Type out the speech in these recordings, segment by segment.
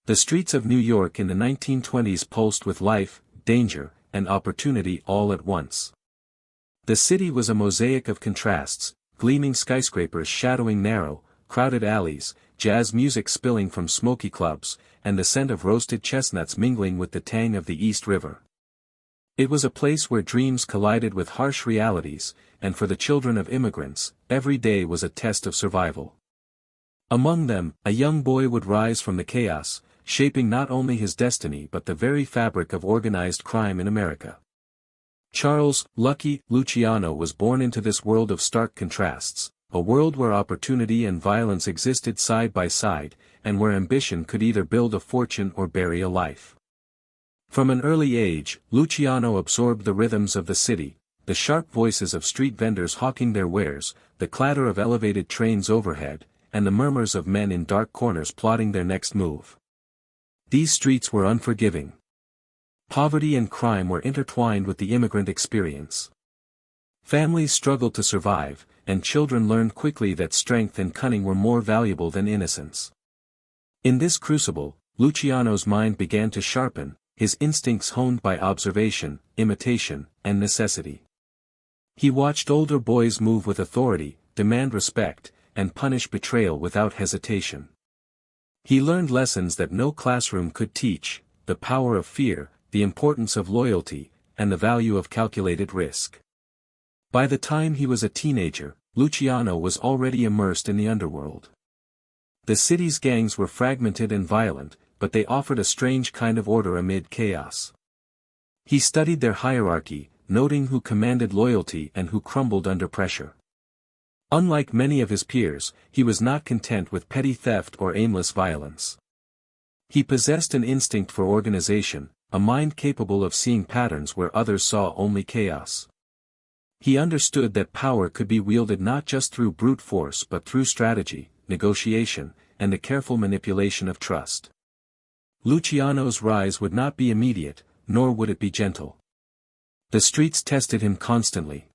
The streets of New York in the 1920s pulsed with life, danger, and opportunity all at once. The city was a mosaic of contrasts, gleaming skyscrapers shadowing narrow, crowded alleys, jazz music spilling from smoky clubs, and the scent of roasted chestnuts mingling with the tang of the East River. It was a place where dreams collided with harsh realities, and for the children of immigrants, every day was a test of survival. Among them, a young boy would rise from the chaos, shaping not only his destiny but the very fabric of organized crime in America. Charles Lucky Luciano was born into this world of stark contrasts, a world where opportunity and violence existed side by side, and where ambition could either build a fortune or bury a life. From an early age, Luciano absorbed the rhythms of the city, the sharp voices of street vendors hawking their wares, the clatter of elevated trains overhead, and the murmurs of men in dark corners plotting their next move. These streets were unforgiving. Poverty and crime were intertwined with the immigrant experience. Families struggled to survive, and children learned quickly that strength and cunning were more valuable than innocence. In this crucible, Luciano's mind began to sharpen, his instincts honed by observation, imitation, and necessity. He watched older boys move with authority, demand respect, and punish betrayal without hesitation. He learned lessons that no classroom could teach: the power of fear, the importance of loyalty, and the value of calculated risk. By the time he was a teenager, Luciano was already immersed in the underworld. The city's gangs were fragmented and violent, but they offered a strange kind of order amid chaos. He studied their hierarchy, noting who commanded loyalty and who crumbled under pressure. Unlike many of his peers, he was not content with petty theft or aimless violence. He possessed an instinct for organization, a mind capable of seeing patterns where others saw only chaos. He understood that power could be wielded not just through brute force but through strategy, negotiation, and the careful manipulation of trust. Luciano's rise would not be immediate, nor would it be gentle. The streets tested him constantly.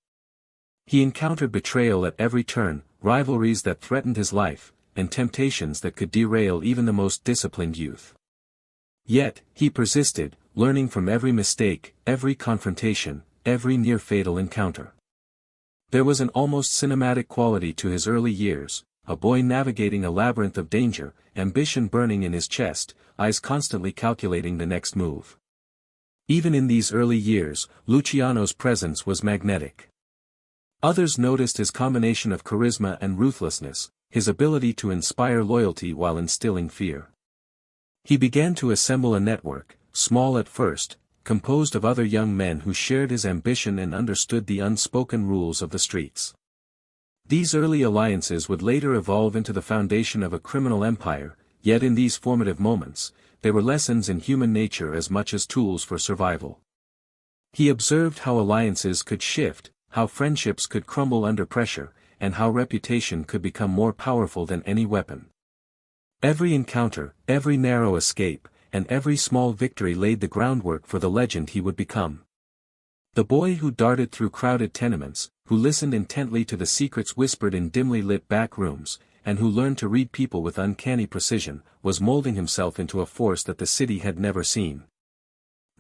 He encountered betrayal at every turn, rivalries that threatened his life, and temptations that could derail even the most disciplined youth. Yet, he persisted, learning from every mistake, every confrontation, every near-fatal encounter. There was an almost cinematic quality to his early years, a boy navigating a labyrinth of danger, ambition burning in his chest, eyes constantly calculating the next move. Even in these early years, Luciano's presence was magnetic. Others noticed his combination of charisma and ruthlessness, his ability to inspire loyalty while instilling fear. He began to assemble a network, small at first, composed of other young men who shared his ambition and understood the unspoken rules of the streets. These early alliances would later evolve into the foundation of a criminal empire, yet in these formative moments, they were lessons in human nature as much as tools for survival. He observed how alliances could shift, how friendships could crumble under pressure, and how reputation could become more powerful than any weapon. Every encounter, every narrow escape, and every small victory laid the groundwork for the legend he would become. The boy who darted through crowded tenements, who listened intently to the secrets whispered in dimly lit back rooms, and who learned to read people with uncanny precision, was molding himself into a force that the city had never seen.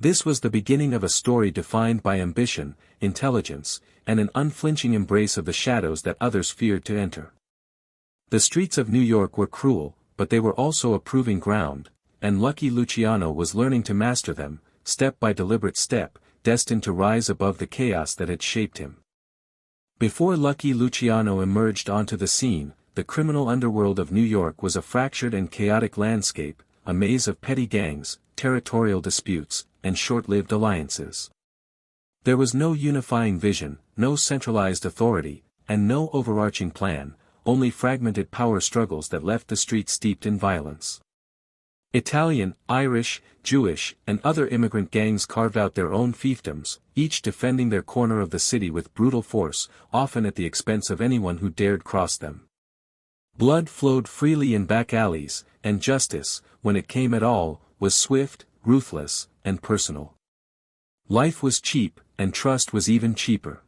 This was the beginning of a story defined by ambition, intelligence, and an unflinching embrace of the shadows that others feared to enter. The streets of New York were cruel, but they were also a proving ground, and Lucky Luciano was learning to master them, step by deliberate step, destined to rise above the chaos that had shaped him. Before Lucky Luciano emerged onto the scene, the criminal underworld of New York was a fractured and chaotic landscape, a maze of petty gangs, territorial disputes, and short-lived alliances. There was no unifying vision, no centralized authority, and no overarching plan, only fragmented power struggles that left the streets steeped in violence. Italian, Irish, Jewish, and other immigrant gangs carved out their own fiefdoms, each defending their corner of the city with brutal force, often at the expense of anyone who dared cross them. Blood flowed freely in back alleys, and justice, when it came at all, was swift, ruthless, and personal. Life was cheap, and trust was even cheaper.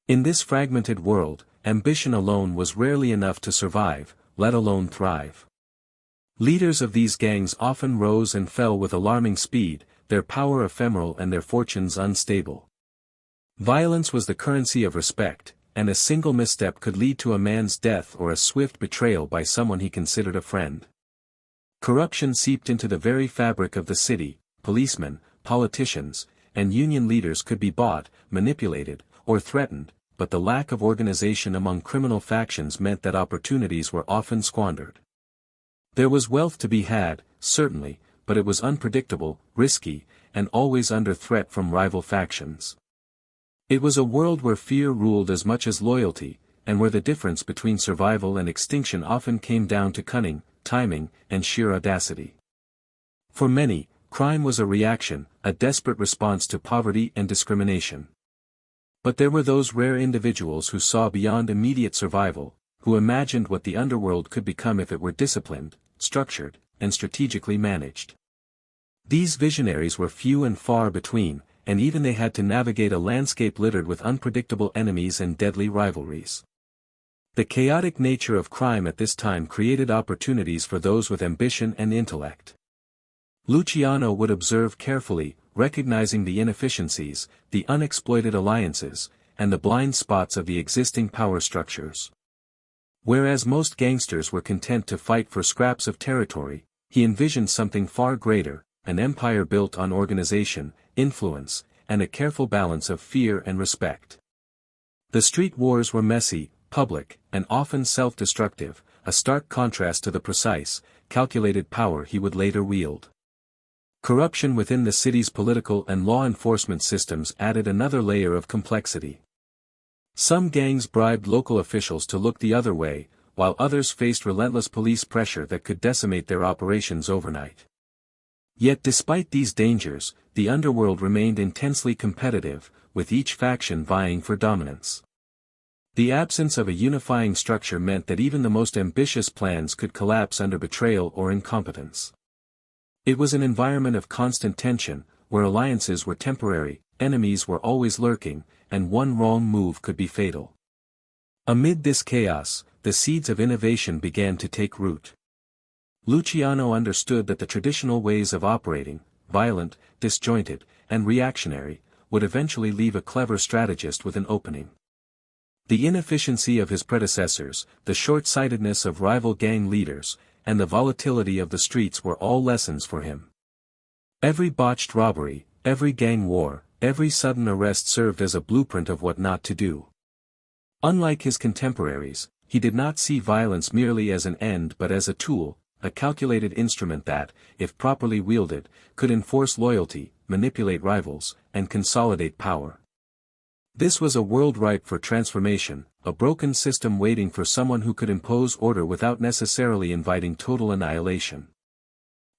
In this fragmented world, ambition alone was rarely enough to survive, let alone thrive. Leaders of these gangs often rose and fell with alarming speed, their power ephemeral and their fortunes unstable. Violence was the currency of respect, and a single misstep could lead to a man's death or a swift betrayal by someone he considered a friend. Corruption seeped into the very fabric of the city. Policemen, politicians, and union leaders could be bought, manipulated, or threatened, but the lack of organization among criminal factions meant that opportunities were often squandered. There was wealth to be had, certainly, but it was unpredictable, risky, and always under threat from rival factions. It was a world where fear ruled as much as loyalty, and where the difference between survival and extinction often came down to cunning, timing, and sheer audacity. For many, crime was a reaction, a desperate response to poverty and discrimination. But there were those rare individuals who saw beyond immediate survival, who imagined what the underworld could become if it were disciplined, structured, and strategically managed. These visionaries were few and far between, and even they had to navigate a landscape littered with unpredictable enemies and deadly rivalries. The chaotic nature of crime at this time created opportunities for those with ambition and intellect. Luciano would observe carefully, recognizing the inefficiencies, the unexploited alliances, and the blind spots of the existing power structures. Whereas most gangsters were content to fight for scraps of territory, he envisioned something far greater, an empire built on organization, influence, and a careful balance of fear and respect. The street wars were messy, public, and often self-destructive, a stark contrast to the precise, calculated power he would later wield. Corruption within the city's political and law enforcement systems added another layer of complexity. Some gangs bribed local officials to look the other way, while others faced relentless police pressure that could decimate their operations overnight. Yet despite these dangers, the underworld remained intensely competitive, with each faction vying for dominance. The absence of a unifying structure meant that even the most ambitious plans could collapse under betrayal or incompetence. It was an environment of constant tension, where alliances were temporary, enemies were always lurking, and one wrong move could be fatal. Amid this chaos, the seeds of innovation began to take root. Luciano understood that the traditional ways of operating, violent, disjointed, and reactionary, would eventually leave a clever strategist with an opening. The inefficiency of his predecessors, the short-sightedness of rival gang leaders, and the volatility of the streets were all lessons for him. Every botched robbery, every gang war, every sudden arrest served as a blueprint of what not to do. Unlike his contemporaries, he did not see violence merely as an end but as a tool, a calculated instrument that, if properly wielded, could enforce loyalty, manipulate rivals, and consolidate power. This was a world ripe for transformation, a broken system waiting for someone who could impose order without necessarily inviting total annihilation.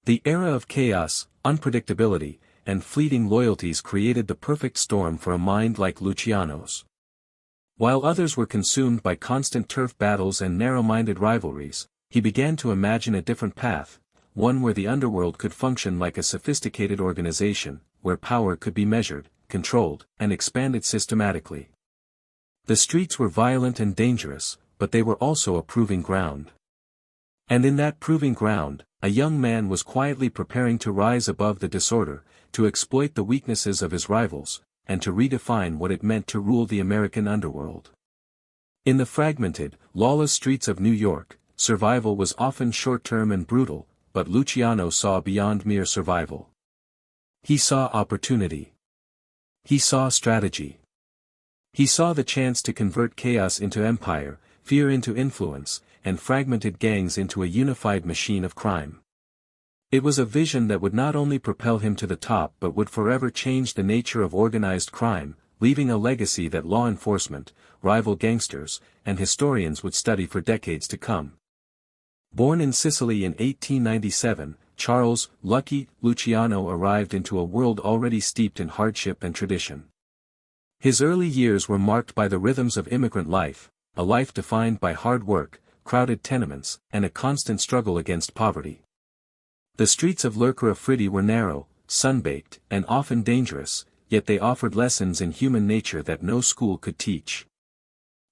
The era of chaos, unpredictability, and fleeting loyalties created the perfect storm for a mind like Luciano's. While others were consumed by constant turf battles and narrow-minded rivalries, he began to imagine a different path, one where the underworld could function like a sophisticated organization, where power could be measured, controlled, and expanded systematically. The streets were violent and dangerous, but they were also a proving ground. And in that proving ground, a young man was quietly preparing to rise above the disorder, to exploit the weaknesses of his rivals, and to redefine what it meant to rule the American underworld. In the fragmented, lawless streets of New York, survival was often short-term and brutal, but Luciano saw beyond mere survival. He saw opportunity. He saw strategy. He saw the chance to convert chaos into empire, fear into influence, and fragmented gangs into a unified machine of crime. It was a vision that would not only propel him to the top but would forever change the nature of organized crime, leaving a legacy that law enforcement, rival gangsters, and historians would study for decades to come. Born in Sicily in 1897, Charles Lucky Luciano arrived into a world already steeped in hardship and tradition. His early years were marked by the rhythms of immigrant life, a life defined by hard work, crowded tenements, and a constant struggle against poverty. The streets of Lercara Fritti were narrow, sun-baked, and often dangerous, yet they offered lessons in human nature that no school could teach.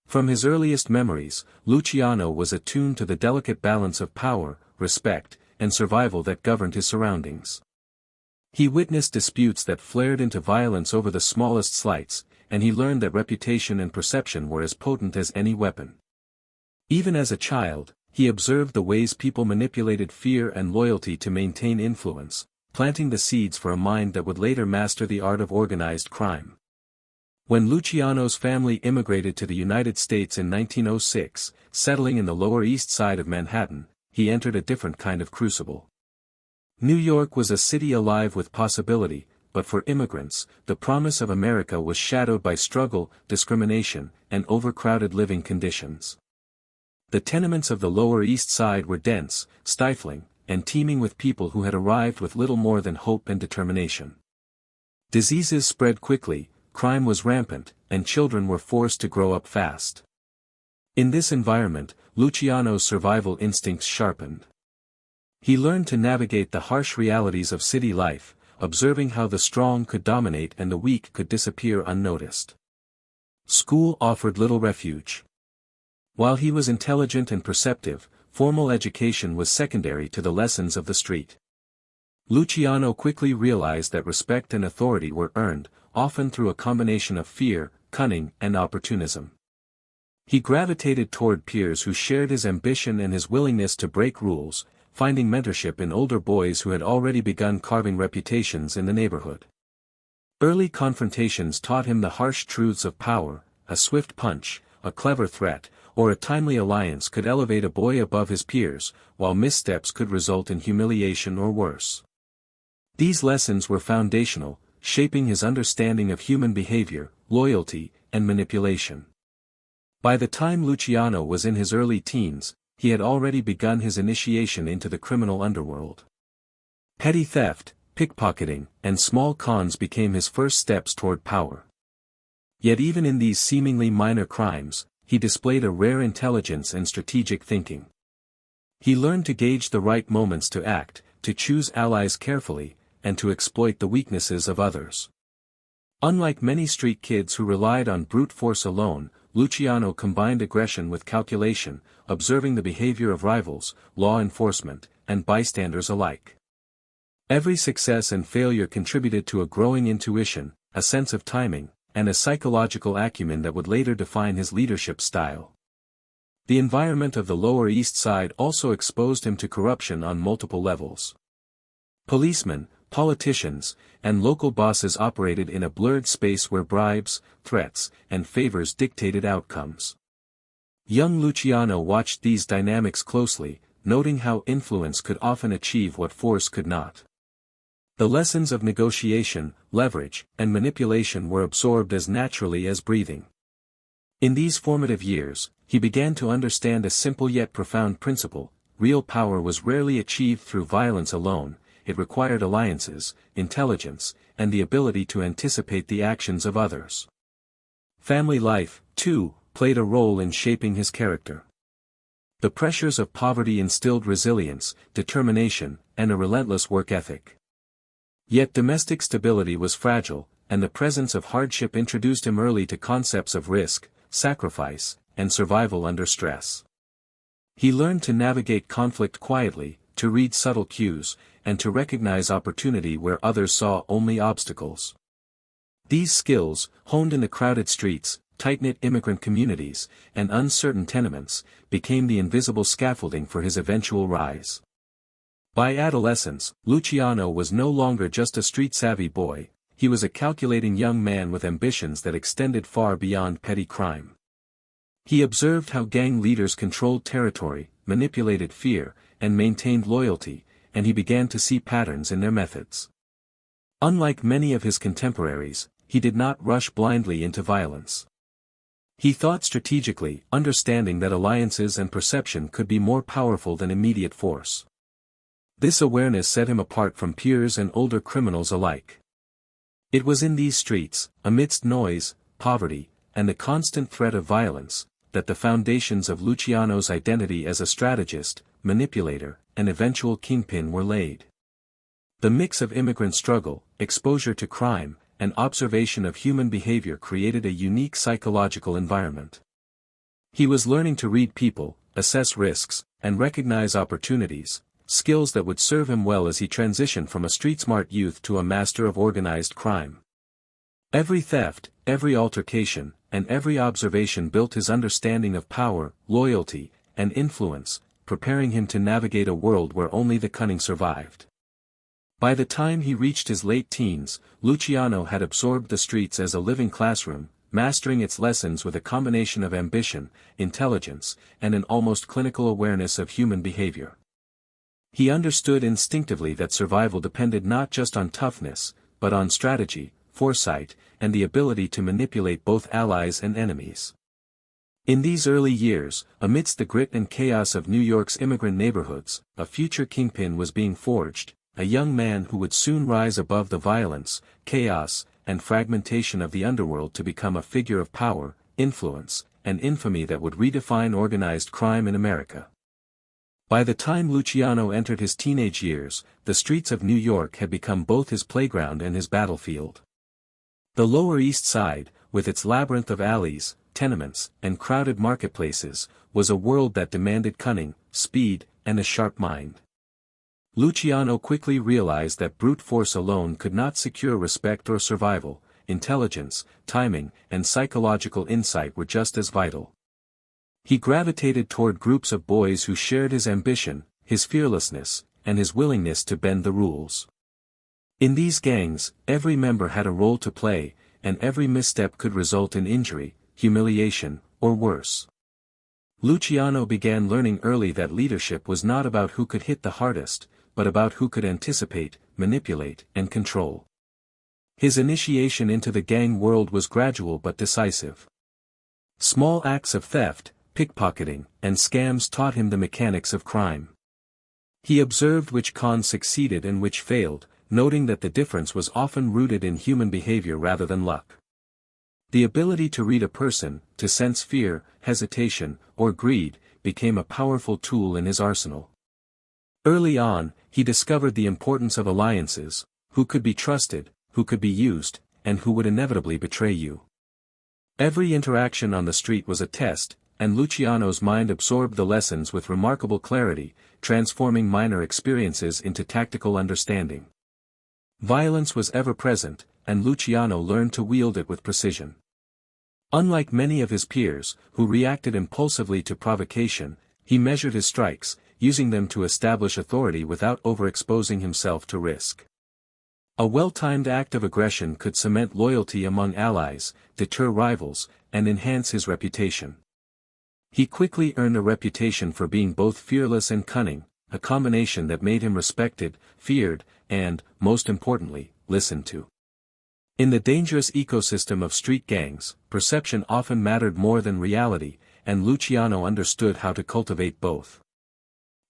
From his earliest memories, Luciano was attuned to the delicate balance of power, respect, and survival that governed his surroundings. He witnessed disputes that flared into violence over the smallest slights, and he learned that reputation and perception were as potent as any weapon. Even as a child, he observed the ways people manipulated fear and loyalty to maintain influence, planting the seeds for a mind that would later master the art of organized crime. When Luciano's family immigrated to the United States in 1906, settling in the Lower East Side of Manhattan, he entered a different kind of crucible. New York was a city alive with possibility, but for immigrants, the promise of America was shadowed by struggle, discrimination, and overcrowded living conditions. The tenements of the Lower East Side were dense, stifling, and teeming with people who had arrived with little more than hope and determination. Diseases spread quickly, crime was rampant, and children were forced to grow up fast. In this environment, Luciano's survival instincts sharpened. He learned to navigate the harsh realities of city life, observing how the strong could dominate and the weak could disappear unnoticed. School offered little refuge. While he was intelligent and perceptive, formal education was secondary to the lessons of the street. Luciano quickly realized that respect and authority were earned, often through a combination of fear, cunning, and opportunism. He gravitated toward peers who shared his ambition and his willingness to break rules, finding mentorship in older boys who had already begun carving reputations in the neighborhood. Early confrontations taught him the harsh truths of power: a swift punch, a clever threat, or a timely alliance could elevate a boy above his peers, while missteps could result in humiliation or worse. These lessons were foundational, shaping his understanding of human behavior, loyalty, and manipulation. By the time Luciano was in his early teens, he had already begun his initiation into the criminal underworld. Petty theft, pickpocketing, and small cons became his first steps toward power. Yet even in these seemingly minor crimes, he displayed a rare intelligence and strategic thinking. He learned to gauge the right moments to act, to choose allies carefully, and to exploit the weaknesses of others. Unlike many street kids who relied on brute force alone, Luciano combined aggression with calculation, observing the behavior of rivals, law enforcement, and bystanders alike. Every success and failure contributed to a growing intuition, a sense of timing, and a psychological acumen that would later define his leadership style. The environment of the Lower East Side also exposed him to corruption on multiple levels. Policemen, politicians, and local bosses operated in a blurred space where bribes, threats, and favors dictated outcomes. Young Luciano watched these dynamics closely, noting how influence could often achieve what force could not. The lessons of negotiation, leverage, and manipulation were absorbed as naturally as breathing. In these formative years, he began to understand a simple yet profound principle: real power was rarely achieved through violence alone. It required alliances, intelligence, and the ability to anticipate the actions of others. Family life, too, played a role in shaping his character. The pressures of poverty instilled resilience, determination, and a relentless work ethic. Yet domestic stability was fragile, and the presence of hardship introduced him early to concepts of risk, sacrifice, and survival under stress. He learned to navigate conflict quietly, to read subtle cues, and to recognize opportunity where others saw only obstacles. These skills, honed in the crowded streets, tight-knit immigrant communities, and uncertain tenements, became the invisible scaffolding for his eventual rise. By adolescence, Luciano was no longer just a street-savvy boy, he was a calculating young man with ambitions that extended far beyond petty crime. He observed how gang leaders controlled territory, manipulated fear, and maintained loyalty, and he began to see patterns in their methods. Unlike many of his contemporaries, he did not rush blindly into violence. He thought strategically, understanding that alliances and perception could be more powerful than immediate force. This awareness set him apart from peers and older criminals alike. It was in these streets, amidst noise, poverty, and the constant threat of violence, that the foundations of Luciano's identity as a strategist, manipulator, and eventual kingpin were laid. The mix of immigrant struggle, exposure to crime, and observation of human behavior created a unique psychological environment. He was learning to read people, assess risks, and recognize opportunities, skills that would serve him well as he transitioned from a street-smart youth to a master of organized crime. Every theft, every altercation, and every observation built his understanding of power, loyalty, and influence, preparing him to navigate a world where only the cunning survived. By the time he reached his late teens, Luciano had absorbed the streets as a living classroom, mastering its lessons with a combination of ambition, intelligence, and an almost clinical awareness of human behavior. He understood instinctively that survival depended not just on toughness, but on strategy, foresight, and the ability to manipulate both allies and enemies. In these early years, amidst the grit and chaos of New York's immigrant neighborhoods, a future kingpin was being forged, a young man who would soon rise above the violence, chaos, and fragmentation of the underworld to become a figure of power, influence, and infamy that would redefine organized crime in America. By the time Luciano entered his teenage years, the streets of New York had become both his playground and his battlefield. The Lower East Side, with its labyrinth of alleys, tenements, and crowded marketplaces, was a world that demanded cunning, speed, and a sharp mind. Luciano quickly realized that brute force alone could not secure respect or survival. Intelligence, timing, and psychological insight were just as vital. He gravitated toward groups of boys who shared his ambition, his fearlessness, and his willingness to bend the rules. In these gangs, every member had a role to play, and every misstep could result in injury, humiliation, or worse. Luciano began learning early that leadership was not about who could hit the hardest, but about who could anticipate, manipulate, and control. His initiation into the gang world was gradual but decisive. Small acts of theft, pickpocketing, and scams taught him the mechanics of crime. He observed which cons succeeded and which failed, noting that the difference was often rooted in human behavior rather than luck. The ability to read a person, to sense fear, hesitation, or greed, became a powerful tool in his arsenal. Early on, he discovered the importance of alliances, who could be trusted, who could be used, and who would inevitably betray you. Every interaction on the street was a test, and Luciano's mind absorbed the lessons with remarkable clarity, transforming minor experiences into tactical understanding. Violence was ever present, and Luciano learned to wield it with precision. Unlike many of his peers, who reacted impulsively to provocation, he measured his strikes, using them to establish authority without overexposing himself to risk. A well-timed act of aggression could cement loyalty among allies, deter rivals, and enhance his reputation. He quickly earned a reputation for being both fearless and cunning, a combination that made him respected, feared, and, most importantly, listened to. In the dangerous ecosystem of street gangs, perception often mattered more than reality, and Luciano understood how to cultivate both.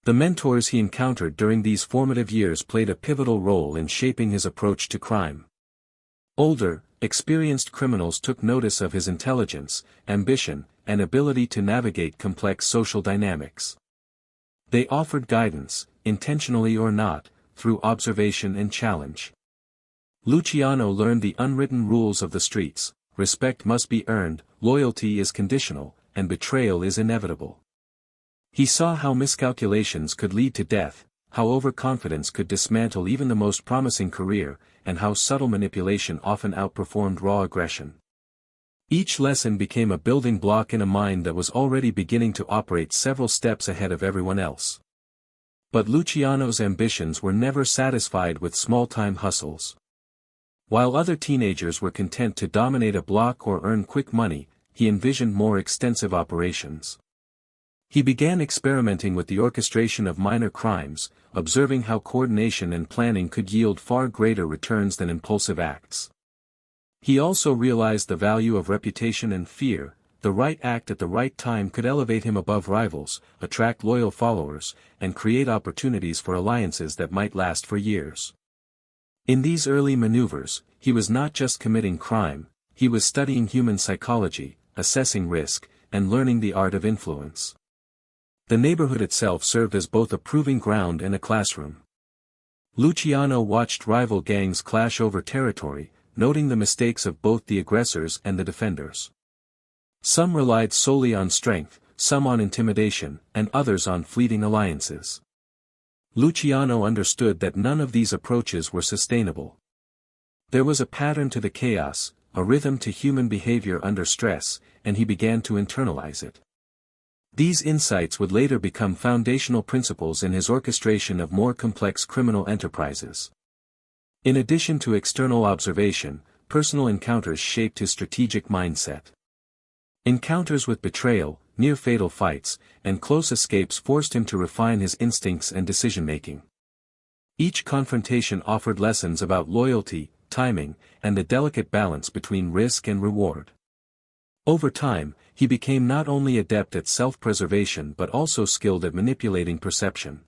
The mentors he encountered during these formative years played a pivotal role in shaping his approach to crime. Older, experienced criminals took notice of his intelligence, ambition, and ability to navigate complex social dynamics. They offered guidance, intentionally or not, through observation and challenge. Luciano learned the unwritten rules of the streets: respect must be earned, loyalty is conditional, and betrayal is inevitable. He saw how miscalculations could lead to death, how overconfidence could dismantle even the most promising career, and how subtle manipulation often outperformed raw aggression. Each lesson became a building block in a mind that was already beginning to operate several steps ahead of everyone else. But Luciano's ambitions were never satisfied with small-time hustles. While other teenagers were content to dominate a block or earn quick money, he envisioned more extensive operations. He began experimenting with the orchestration of minor crimes, observing how coordination and planning could yield far greater returns than impulsive acts. He also realized the value of reputation and fear. The right act at the right time could elevate him above rivals, attract loyal followers, and create opportunities for alliances that might last for years. In these early maneuvers, he was not just committing crime, he was studying human psychology, assessing risk, and learning the art of influence. The neighborhood itself served as both a proving ground and a classroom. Luciano watched rival gangs clash over territory, noting the mistakes of both the aggressors and the defenders. Some relied solely on strength, some on intimidation, and others on fleeting alliances. Luciano understood that none of these approaches were sustainable. There was a pattern to the chaos, a rhythm to human behavior under stress, and he began to internalize it. These insights would later become foundational principles in his orchestration of more complex criminal enterprises. In addition to external observation, personal encounters shaped his strategic mindset. Encounters with betrayal, near-fatal fights, and close escapes forced him to refine his instincts and decision-making. Each confrontation offered lessons about loyalty, timing, and the delicate balance between risk and reward. Over time, he became not only adept at self-preservation but also skilled at manipulating perception.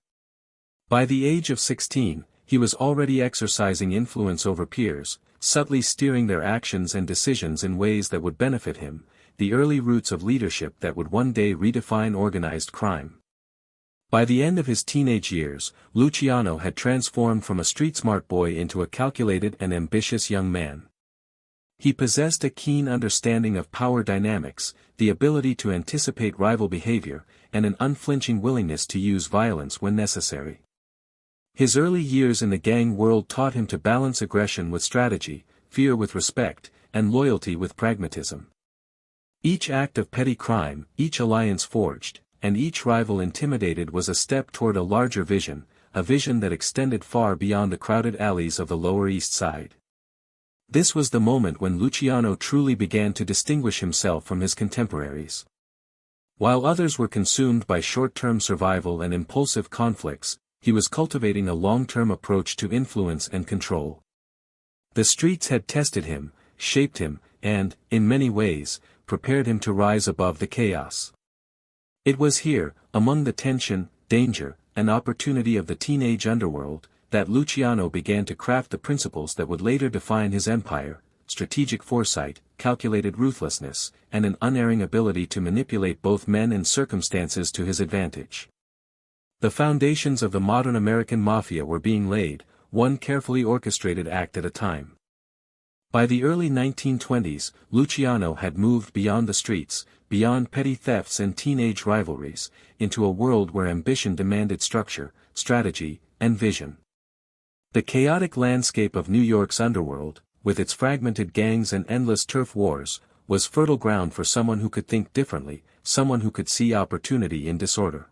By the age of 16, he was already exercising influence over peers, subtly steering their actions and decisions in ways that would benefit him, the early roots of leadership that would one day redefine organized crime. By the end of his teenage years, Luciano had transformed from a street-smart boy into a calculated and ambitious young man. He possessed a keen understanding of power dynamics, the ability to anticipate rival behavior, and an unflinching willingness to use violence when necessary. His early years in the gang world taught him to balance aggression with strategy, fear with respect, and loyalty with pragmatism. Each act of petty crime, each alliance forged, and each rival intimidated was a step toward a larger vision, a vision that extended far beyond the crowded alleys of the Lower East Side. This was the moment when Luciano truly began to distinguish himself from his contemporaries. While others were consumed by short-term survival and impulsive conflicts, he was cultivating a long-term approach to influence and control. The streets had tested him, shaped him, and, in many ways, prepared him to rise above the chaos. It was here, among the tension, danger, and opportunity of the teenage underworld, that Luciano began to craft the principles that would later define his empire: strategic foresight, calculated ruthlessness, and an unerring ability to manipulate both men and circumstances to his advantage. The foundations of the modern American mafia were being laid, one carefully orchestrated act at a time. By the early 1920s, Luciano had moved beyond the streets, beyond petty thefts and teenage rivalries, into a world where ambition demanded structure, strategy, and vision. The chaotic landscape of New York's underworld, with its fragmented gangs and endless turf wars, was fertile ground for someone who could think differently, someone who could see opportunity in disorder.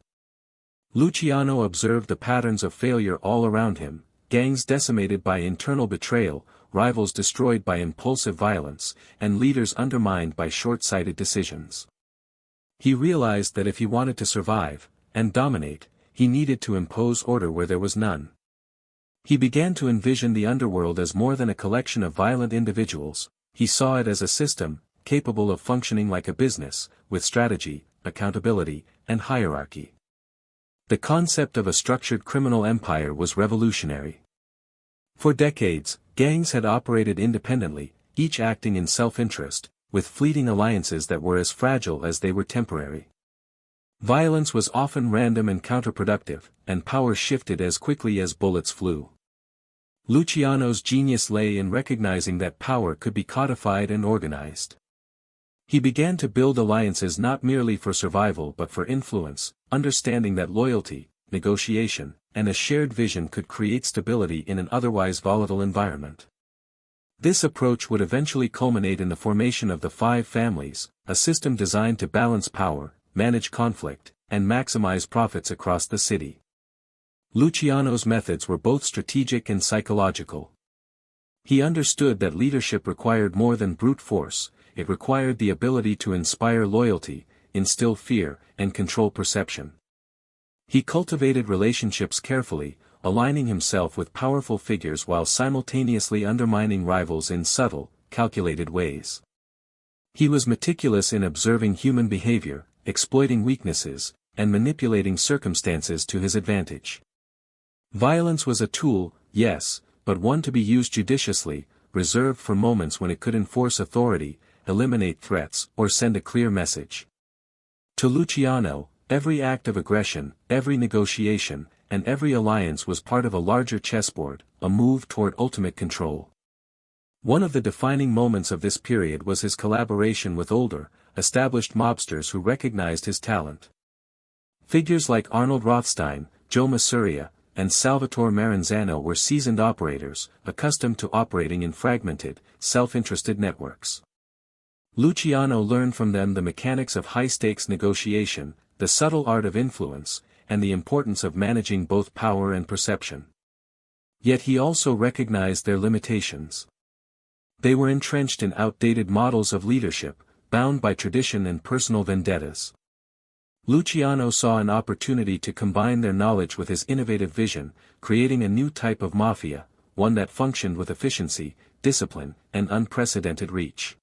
Luciano observed the patterns of failure all around him: gangs decimated by internal betrayal, rivals destroyed by impulsive violence, and leaders undermined by short-sighted decisions. He realized that if he wanted to survive, and dominate, he needed to impose order where there was none. He began to envision the underworld as more than a collection of violent individuals. He saw it as a system, capable of functioning like a business, with strategy, accountability, and hierarchy. The concept of a structured criminal empire was revolutionary. For decades, gangs had operated independently, each acting in self-interest, with fleeting alliances that were as fragile as they were temporary. Violence was often random and counterproductive, and power shifted as quickly as bullets flew. Luciano's genius lay in recognizing that power could be codified and organized. He began to build alliances not merely for survival but for influence, understanding that loyalty, negotiation, and a shared vision could create stability in an otherwise volatile environment. This approach would eventually culminate in the formation of the Five Families, a system designed to balance power, manage conflict, and maximize profits across the city. Luciano's methods were both strategic and psychological. He understood that leadership required more than brute force; it required the ability to inspire loyalty, instill fear, and control perception. He cultivated relationships carefully, aligning himself with powerful figures while simultaneously undermining rivals in subtle, calculated ways. He was meticulous in observing human behavior, exploiting weaknesses, and manipulating circumstances to his advantage. Violence was a tool, yes, but one to be used judiciously, reserved for moments when it could enforce authority, eliminate threats, or send a clear message. To Luciano, every act of aggression, every negotiation, and every alliance was part of a larger chessboard, a move toward ultimate control. One of the defining moments of this period was his collaboration with older, established mobsters who recognized his talent. Figures like Arnold Rothstein, Joe Masuria, and Salvatore Maranzano were seasoned operators, accustomed to operating in fragmented, self-interested networks. Luciano learned from them the mechanics of high-stakes negotiation, the subtle art of influence, and the importance of managing both power and perception. Yet he also recognized their limitations. They were entrenched in outdated models of leadership, bound by tradition and personal vendettas. Luciano saw an opportunity to combine their knowledge with his innovative vision, creating a new type of mafia, one that functioned with efficiency, discipline, and unprecedented reach.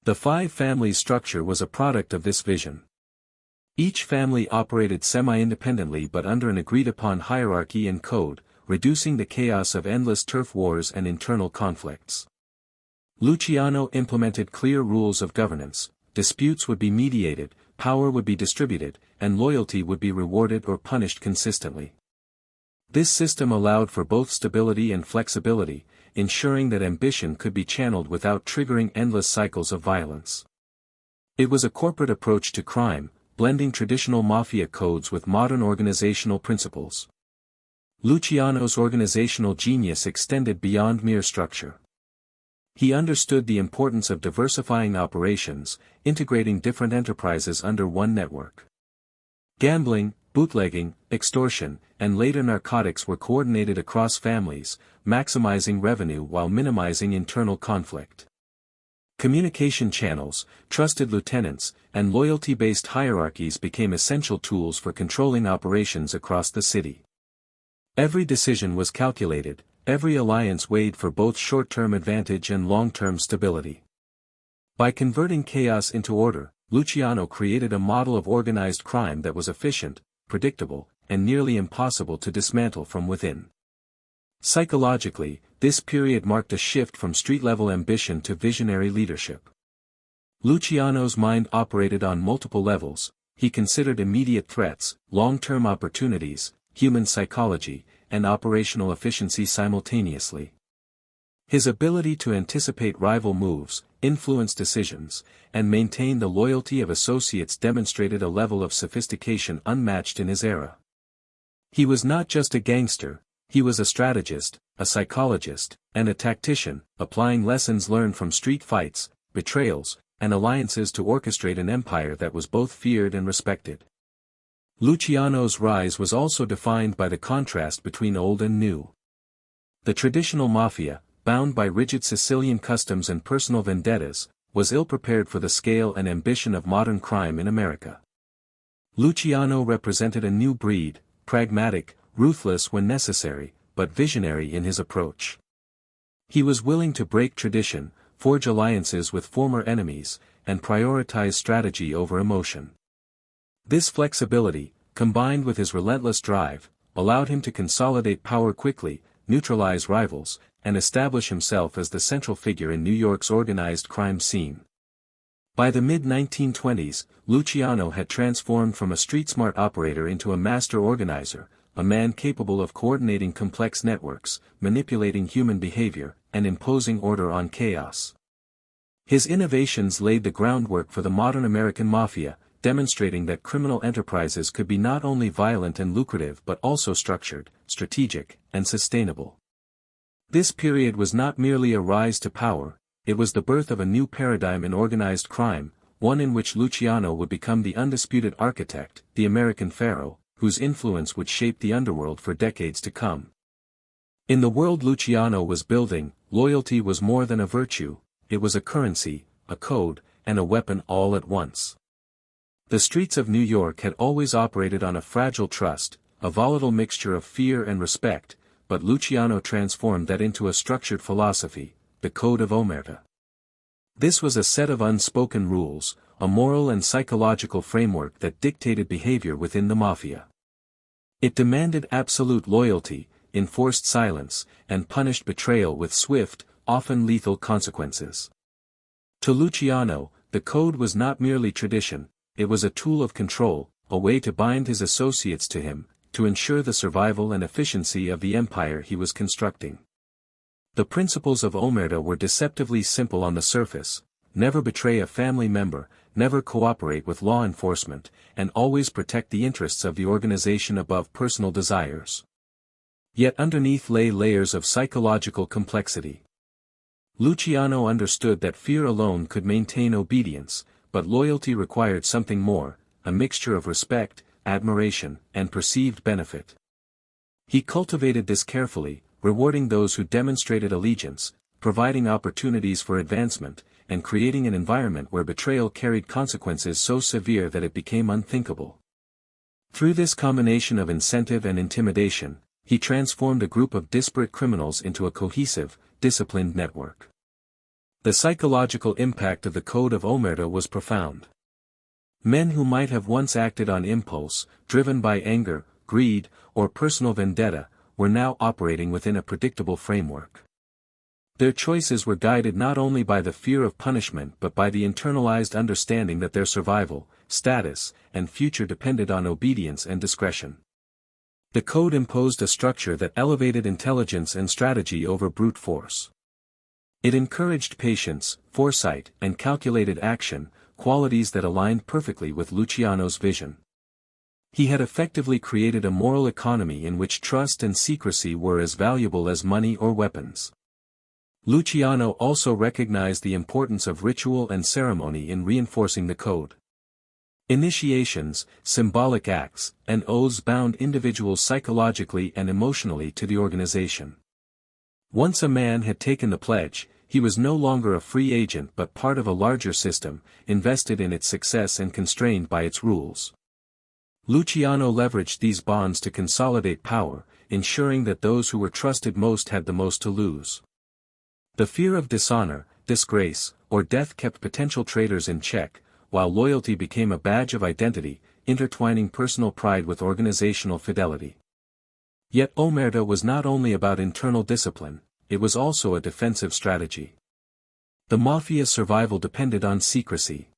The five-family structure was a product of this vision. Each family operated semi-independently but under an agreed-upon hierarchy and code, reducing the chaos of endless turf wars and internal conflicts. Luciano implemented clear rules of governance: disputes would be mediated, power would be distributed, and loyalty would be rewarded or punished consistently. This system allowed for both stability and flexibility, ensuring that ambition could be channeled without triggering endless cycles of violence. It was a corporate approach to crime, blending traditional mafia codes with modern organizational principles. Luciano's organizational genius extended beyond mere structure. He understood the importance of diversifying operations, integrating different enterprises under one network. Gambling, bootlegging, extortion, and later narcotics were coordinated across families, maximizing revenue while minimizing internal conflict. Communication channels, trusted lieutenants, and loyalty-based hierarchies became essential tools for controlling operations across the city. Every decision was calculated, every alliance weighed for both short-term advantage and long-term stability. By converting chaos into order, Luciano created a model of organized crime that was efficient, predictable, and nearly impossible to dismantle from within. Psychologically, this period marked a shift from street-level ambition to visionary leadership. Luciano's mind operated on multiple levels. He considered immediate threats, long-term opportunities, human psychology, and operational efficiency simultaneously. His ability to anticipate rival moves, influence decisions, and maintain the loyalty of associates demonstrated a level of sophistication unmatched in his era. He was not just a gangster, he was a strategist, a psychologist, and a tactician, applying lessons learned from street fights, betrayals, and alliances to orchestrate an empire that was both feared and respected. Luciano's rise was also defined by the contrast between old and new. The traditional mafia, bound by rigid Sicilian customs and personal vendettas, was ill-prepared for the scale and ambition of modern crime in America. Luciano represented a new breed, pragmatic, ruthless when necessary, but visionary in his approach. He was willing to break tradition, forge alliances with former enemies, and prioritize strategy over emotion. This flexibility, combined with his relentless drive, allowed him to consolidate power quickly, neutralize rivals, and establish himself as the central figure in New York's organized crime scene. By the mid-1920s, Luciano had transformed from a street-smart operator into a master organizer, a man capable of coordinating complex networks, manipulating human behavior, and imposing order on chaos. His innovations laid the groundwork for the modern American mafia, demonstrating that criminal enterprises could be not only violent and lucrative but also structured, strategic, and sustainable. This period was not merely a rise to power, it was the birth of a new paradigm in organized crime, one in which Luciano would become the undisputed architect, the American Pharaoh, whose influence would shape the underworld for decades to come. In the world Luciano was building, loyalty was more than a virtue, it was a currency, a code, and a weapon all at once. The streets of New York had always operated on a fragile trust, a volatile mixture of fear and respect, but Luciano transformed that into a structured philosophy, the Code of Omerta. This was a set of unspoken rules, a moral and psychological framework that dictated behavior within the mafia. It demanded absolute loyalty, enforced silence, and punished betrayal with swift, often lethal consequences. To Luciano, the code was not merely tradition, it was a tool of control, a way to bind his associates to him, to ensure the survival and efficiency of the empire he was constructing. The principles of Omerta were deceptively simple on the surface: never betray a family member, never cooperate with law enforcement, and always protect the interests of the organization above personal desires. Yet underneath lay layers of psychological complexity. Luciano understood that fear alone could maintain obedience, but loyalty required something more, a mixture of respect, admiration, and perceived benefit. He cultivated this carefully, rewarding those who demonstrated allegiance, providing opportunities for advancement, and creating an environment where betrayal carried consequences so severe that it became unthinkable. Through this combination of incentive and intimidation, he transformed a group of disparate criminals into a cohesive, disciplined network. The psychological impact of the Code of Omerta was profound. Men who might have once acted on impulse, driven by anger, greed, or personal vendetta, were now operating within a predictable framework. Their choices were guided not only by the fear of punishment but by the internalized understanding that their survival, status, and future depended on obedience and discretion. The code imposed a structure that elevated intelligence and strategy over brute force. It encouraged patience, foresight, and calculated action, qualities that aligned perfectly with Luciano's vision. He had effectively created a moral economy in which trust and secrecy were as valuable as money or weapons. Luciano also recognized the importance of ritual and ceremony in reinforcing the code. Initiations, symbolic acts, and oaths bound individuals psychologically and emotionally to the organization. Once a man had taken the pledge, he was no longer a free agent but part of a larger system, invested in its success and constrained by its rules. Luciano leveraged these bonds to consolidate power, ensuring that those who were trusted most had the most to lose. The fear of dishonor, disgrace, or death kept potential traitors in check, while loyalty became a badge of identity, intertwining personal pride with organizational fidelity. Yet Omerta was not only about internal discipline, it was also a defensive strategy. The mafia's survival depended on secrecy.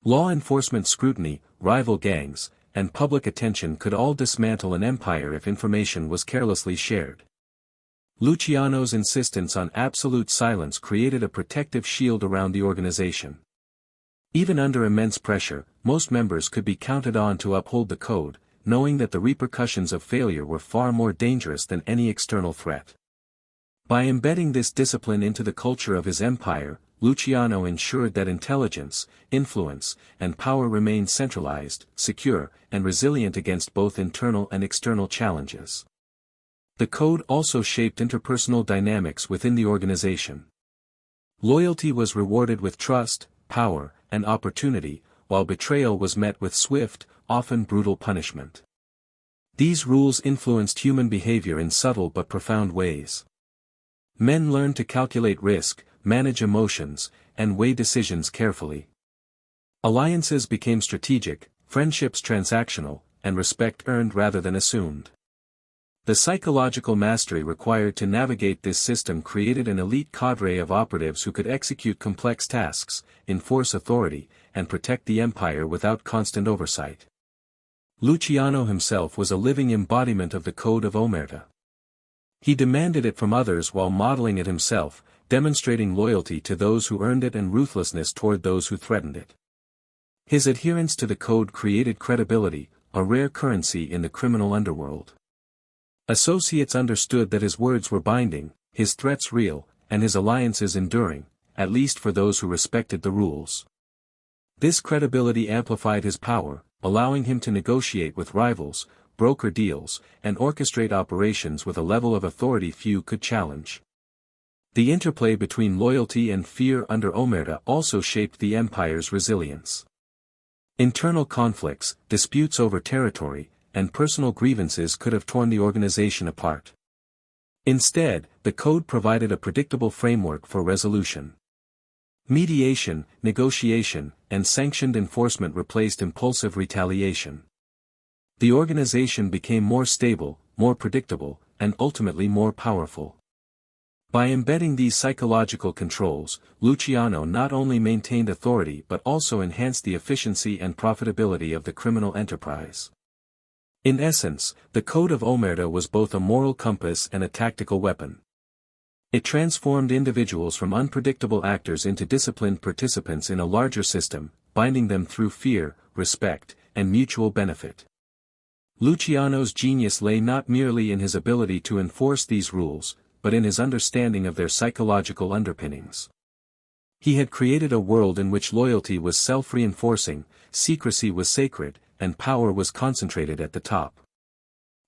Law enforcement scrutiny, rival gangs, and public attention could all dismantle an empire if information was carelessly shared. Luciano's insistence on absolute silence created a protective shield around the organization. Even under immense pressure, most members could be counted on to uphold the code, knowing that the repercussions of failure were far more dangerous than any external threat. By embedding this discipline into the culture of his empire, Luciano ensured that intelligence, influence, and power remained centralized, secure, and resilient against both internal and external challenges. The code also shaped interpersonal dynamics within the organization. Loyalty was rewarded with trust, power, and opportunity, while betrayal was met with swift, often brutal punishment. These rules influenced human behavior in subtle but profound ways. Men learned to calculate risk, manage emotions, and weigh decisions carefully. Alliances became strategic, friendships transactional, and respect earned rather than assumed. The psychological mastery required to navigate this system created an elite cadre of operatives who could execute complex tasks, enforce authority, and protect the empire without constant oversight. Luciano himself was a living embodiment of the Code of Omerta. He demanded it from others while modeling it himself, demonstrating loyalty to those who earned it and ruthlessness toward those who threatened it. His adherence to the code created credibility, a rare currency in the criminal underworld. Associates understood that his words were binding, his threats real, and his alliances enduring, at least for those who respected the rules. This credibility amplified his power, allowing him to negotiate with rivals, broker deals, and orchestrate operations with a level of authority few could challenge. The interplay between loyalty and fear under Omerta also shaped the empire's resilience. Internal conflicts, disputes over territory, and personal grievances could have torn the organization apart. Instead, the code provided a predictable framework for resolution. Mediation, negotiation, and sanctioned enforcement replaced impulsive retaliation. The organization became more stable, more predictable, and ultimately more powerful. By embedding these psychological controls, Luciano not only maintained authority but also enhanced the efficiency and profitability of the criminal enterprise. In essence, the Code of Omerta was both a moral compass and a tactical weapon. It transformed individuals from unpredictable actors into disciplined participants in a larger system, binding them through fear, respect, and mutual benefit. Luciano's genius lay not merely in his ability to enforce these rules, but in his understanding of their psychological underpinnings. He had created a world in which loyalty was self-reinforcing, secrecy was sacred, and power was concentrated at the top.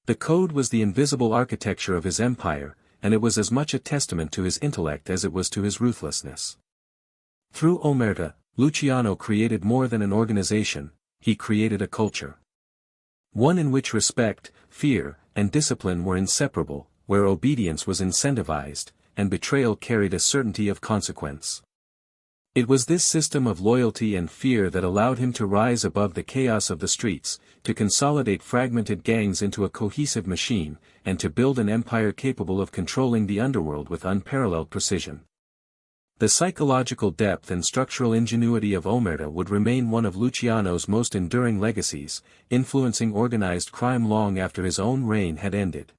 The code was the invisible architecture of his empire, and it was as much a testament to his intellect as it was to his ruthlessness. Through Omerta, Luciano created more than an organization, he created a culture. One in which respect, fear, and discipline were inseparable, where obedience was incentivized, and betrayal carried a certainty of consequence. It was this system of loyalty and fear that allowed him to rise above the chaos of the streets, to consolidate fragmented gangs into a cohesive machine, and to build an empire capable of controlling the underworld with unparalleled precision. The psychological depth and structural ingenuity of Omerta would remain one of Luciano's most enduring legacies, influencing organized crime long after his own reign had ended.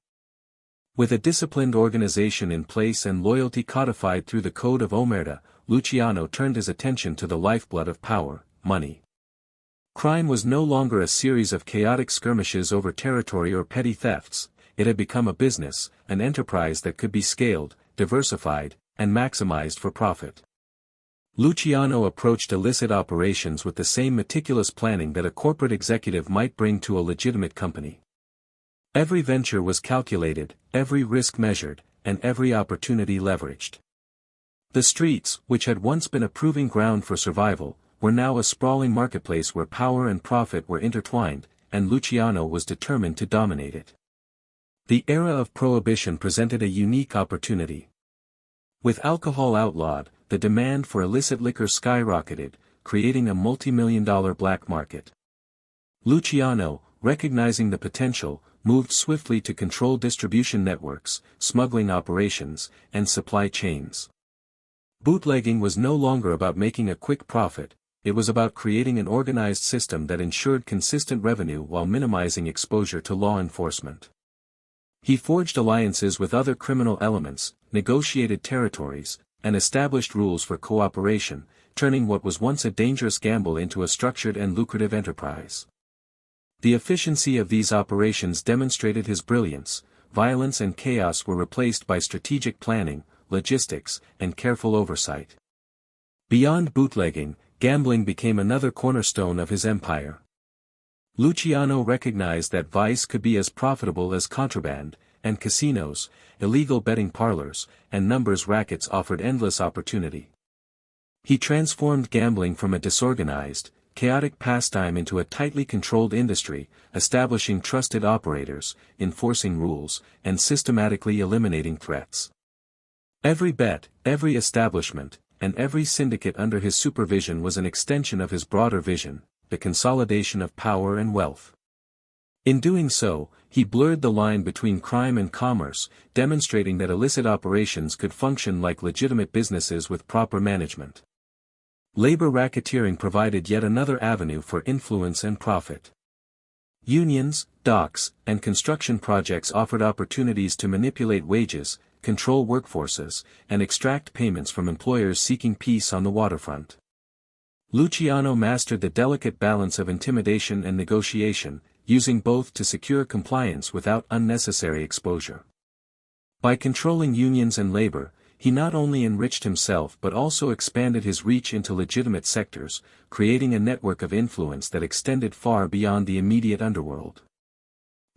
With a disciplined organization in place and loyalty codified through the code of Omerta, Luciano turned his attention to the lifeblood of power, money. Crime was no longer a series of chaotic skirmishes over territory or petty thefts, it had become a business, an enterprise that could be scaled, diversified, and maximized for profit. Luciano approached illicit operations with the same meticulous planning that a corporate executive might bring to a legitimate company. Every venture was calculated, every risk measured, and every opportunity leveraged. The streets, which had once been a proving ground for survival, were now a sprawling marketplace where power and profit were intertwined, and Luciano was determined to dominate it. The era of prohibition presented a unique opportunity. With alcohol outlawed, the demand for illicit liquor skyrocketed, creating a multi-million-dollar black market. Luciano, recognizing the potential, moved swiftly to control distribution networks, smuggling operations, and supply chains. Bootlegging was no longer about making a quick profit, it was about creating an organized system that ensured consistent revenue while minimizing exposure to law enforcement. He forged alliances with other criminal elements, negotiated territories, and established rules for cooperation, turning what was once a dangerous gamble into a structured and lucrative enterprise. The efficiency of these operations demonstrated his brilliance. Violence and chaos were replaced by strategic planning, logistics, and careful oversight. Beyond bootlegging, gambling became another cornerstone of his empire. Luciano recognized that vice could be as profitable as contraband, and casinos, illegal betting parlors, and numbers rackets offered endless opportunity. He transformed gambling from a disorganized, chaotic pastime into a tightly controlled industry, establishing trusted operators, enforcing rules, and systematically eliminating threats. Every bet, every establishment, and every syndicate under his supervision was an extension of his broader vision, the consolidation of power and wealth. In doing so, he blurred the line between crime and commerce, demonstrating that illicit operations could function like legitimate businesses with proper management. Labor racketeering provided yet another avenue for influence and profit. Unions, docks, and construction projects offered opportunities to manipulate wages, control workforces, and extract payments from employers seeking peace on the waterfront. Luciano mastered the delicate balance of intimidation and negotiation, using both to secure compliance without unnecessary exposure. By controlling unions and labor, he not only enriched himself but also expanded his reach into legitimate sectors, creating a network of influence that extended far beyond the immediate underworld.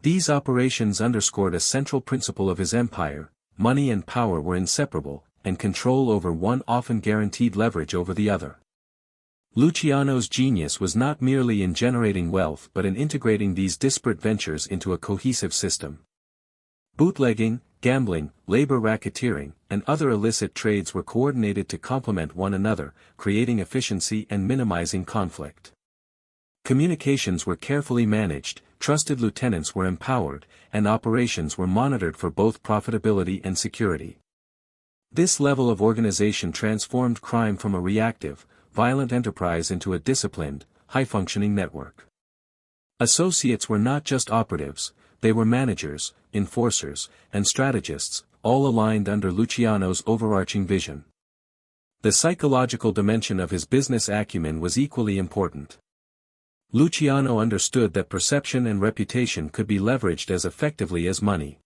These operations underscored a central principle of his empire: money and power were inseparable, and control over one often guaranteed leverage over the other. Luciano's genius was not merely in generating wealth but in integrating these disparate ventures into a cohesive system. Bootlegging, gambling, labor racketeering, and other illicit trades were coordinated to complement one another, creating efficiency and minimizing conflict. Communications were carefully managed, trusted lieutenants were empowered, and operations were monitored for both profitability and security. This level of organization transformed crime from a reactive, violent enterprise into a disciplined, high-functioning network. Associates were not just operatives, they were managers, enforcers, and strategists, all aligned under Luciano's overarching vision. The psychological dimension of his business acumen was equally important. Luciano understood that perception and reputation could be leveraged as effectively as money.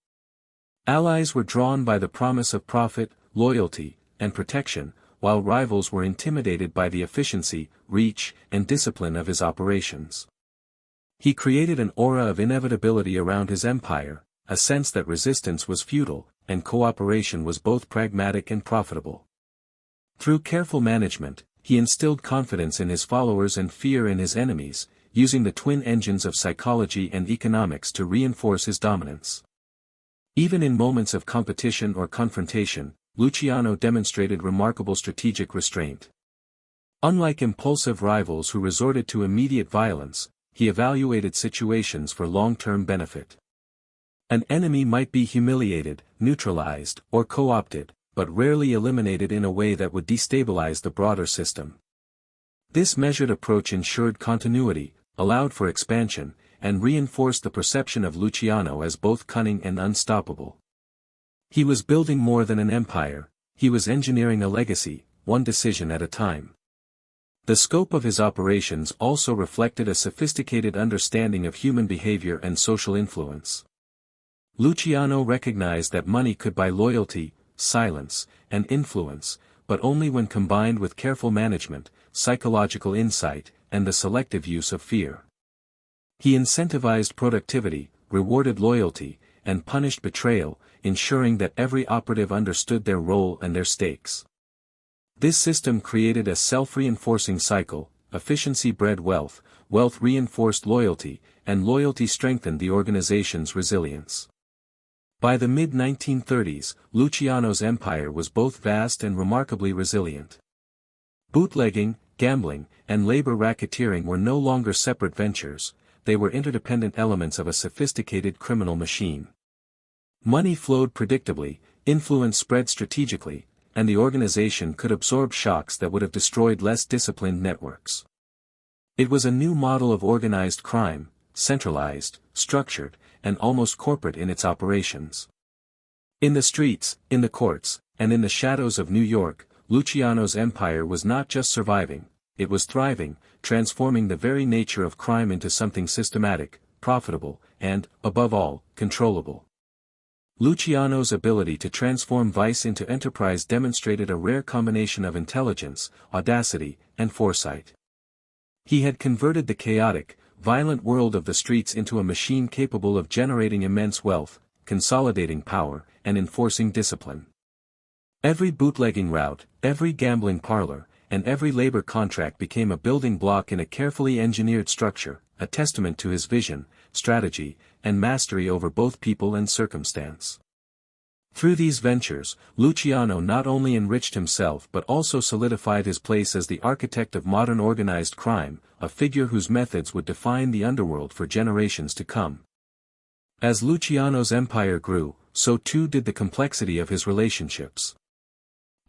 Allies were drawn by the promise of profit, loyalty, and protection, while rivals were intimidated by the efficiency, reach, and discipline of his operations. He created an aura of inevitability around his empire, a sense that resistance was futile, and cooperation was both pragmatic and profitable. Through careful management, he instilled confidence in his followers and fear in his enemies, using the twin engines of psychology and economics to reinforce his dominance. Even in moments of competition or confrontation, Luciano demonstrated remarkable strategic restraint. Unlike impulsive rivals who resorted to immediate violence, he evaluated situations for long-term benefit. An enemy might be humiliated, neutralized, or co-opted, but rarely eliminated in a way that would destabilize the broader system. This measured approach ensured continuity, allowed for expansion, and reinforced the perception of Luciano as both cunning and unstoppable. He was building more than an empire, he was engineering a legacy, one decision at a time. The scope of his operations also reflected a sophisticated understanding of human behavior and social influence. Luciano recognized that money could buy loyalty, silence, and influence, but only when combined with careful management, psychological insight, and the selective use of fear. He incentivized productivity, rewarded loyalty, and punished betrayal, ensuring that every operative understood their role and their stakes. This system created a self-reinforcing cycle: efficiency bred wealth, wealth reinforced loyalty, and loyalty strengthened the organization's resilience. By the mid-1930s, Luciano's empire was both vast and remarkably resilient. Bootlegging, gambling, and labor racketeering were no longer separate ventures, they were interdependent elements of a sophisticated criminal machine. Money flowed predictably, influence spread strategically, and the organization could absorb shocks that would have destroyed less disciplined networks. It was a new model of organized crime, centralized, structured, and almost corporate in its operations. In the streets, in the courts, and in the shadows of New York, Luciano's empire was not just surviving, it was thriving, transforming the very nature of crime into something systematic, profitable, and, above all, controllable. Luciano's ability to transform vice into enterprise demonstrated a rare combination of intelligence, audacity, and foresight. He had converted the chaotic, violent world of the streets into a machine capable of generating immense wealth, consolidating power, and enforcing discipline. Every bootlegging route, every gambling parlor, and every labor contract became a building block in a carefully engineered structure, a testament to his vision, strategy, and mastery over both people and circumstance. Through these ventures, Luciano not only enriched himself but also solidified his place as the architect of modern organized crime, a figure whose methods would define the underworld for generations to come. As Luciano's empire grew, so too did the complexity of his relationships.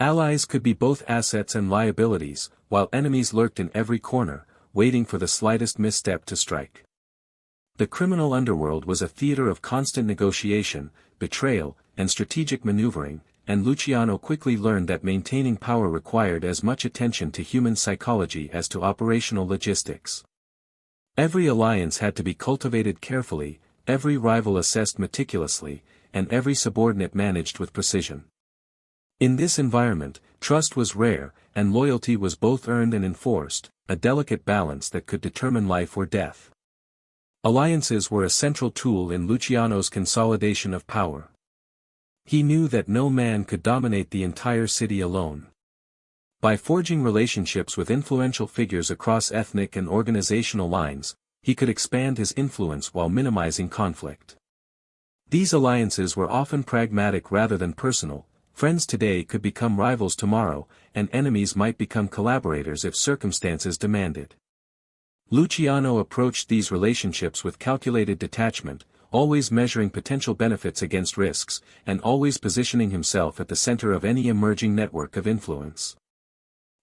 Allies could be both assets and liabilities, while enemies lurked in every corner, waiting for the slightest misstep to strike. The criminal underworld was a theater of constant negotiation, betrayal, and strategic maneuvering, and Luciano quickly learned that maintaining power required as much attention to human psychology as to operational logistics. Every alliance had to be cultivated carefully, every rival assessed meticulously, and every subordinate managed with precision. In this environment, trust was rare, and loyalty was both earned and enforced, a delicate balance that could determine life or death. Alliances were a central tool in Luciano's consolidation of power. He knew that no man could dominate the entire city alone. By forging relationships with influential figures across ethnic and organizational lines, he could expand his influence while minimizing conflict. These alliances were often pragmatic rather than personal. Friends today could become rivals tomorrow, and enemies might become collaborators if circumstances demanded. Luciano approached these relationships with calculated detachment, always measuring potential benefits against risks, and always positioning himself at the center of any emerging network of influence.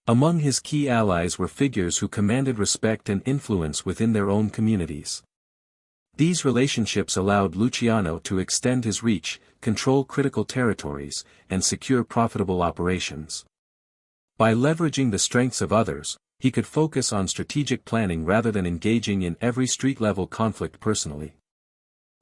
Among his key allies were figures who commanded respect and influence within their own communities. These relationships allowed Luciano to extend his reach, control critical territories, and secure profitable operations. By leveraging the strengths of others, he could focus on strategic planning rather than engaging in every street-level conflict personally.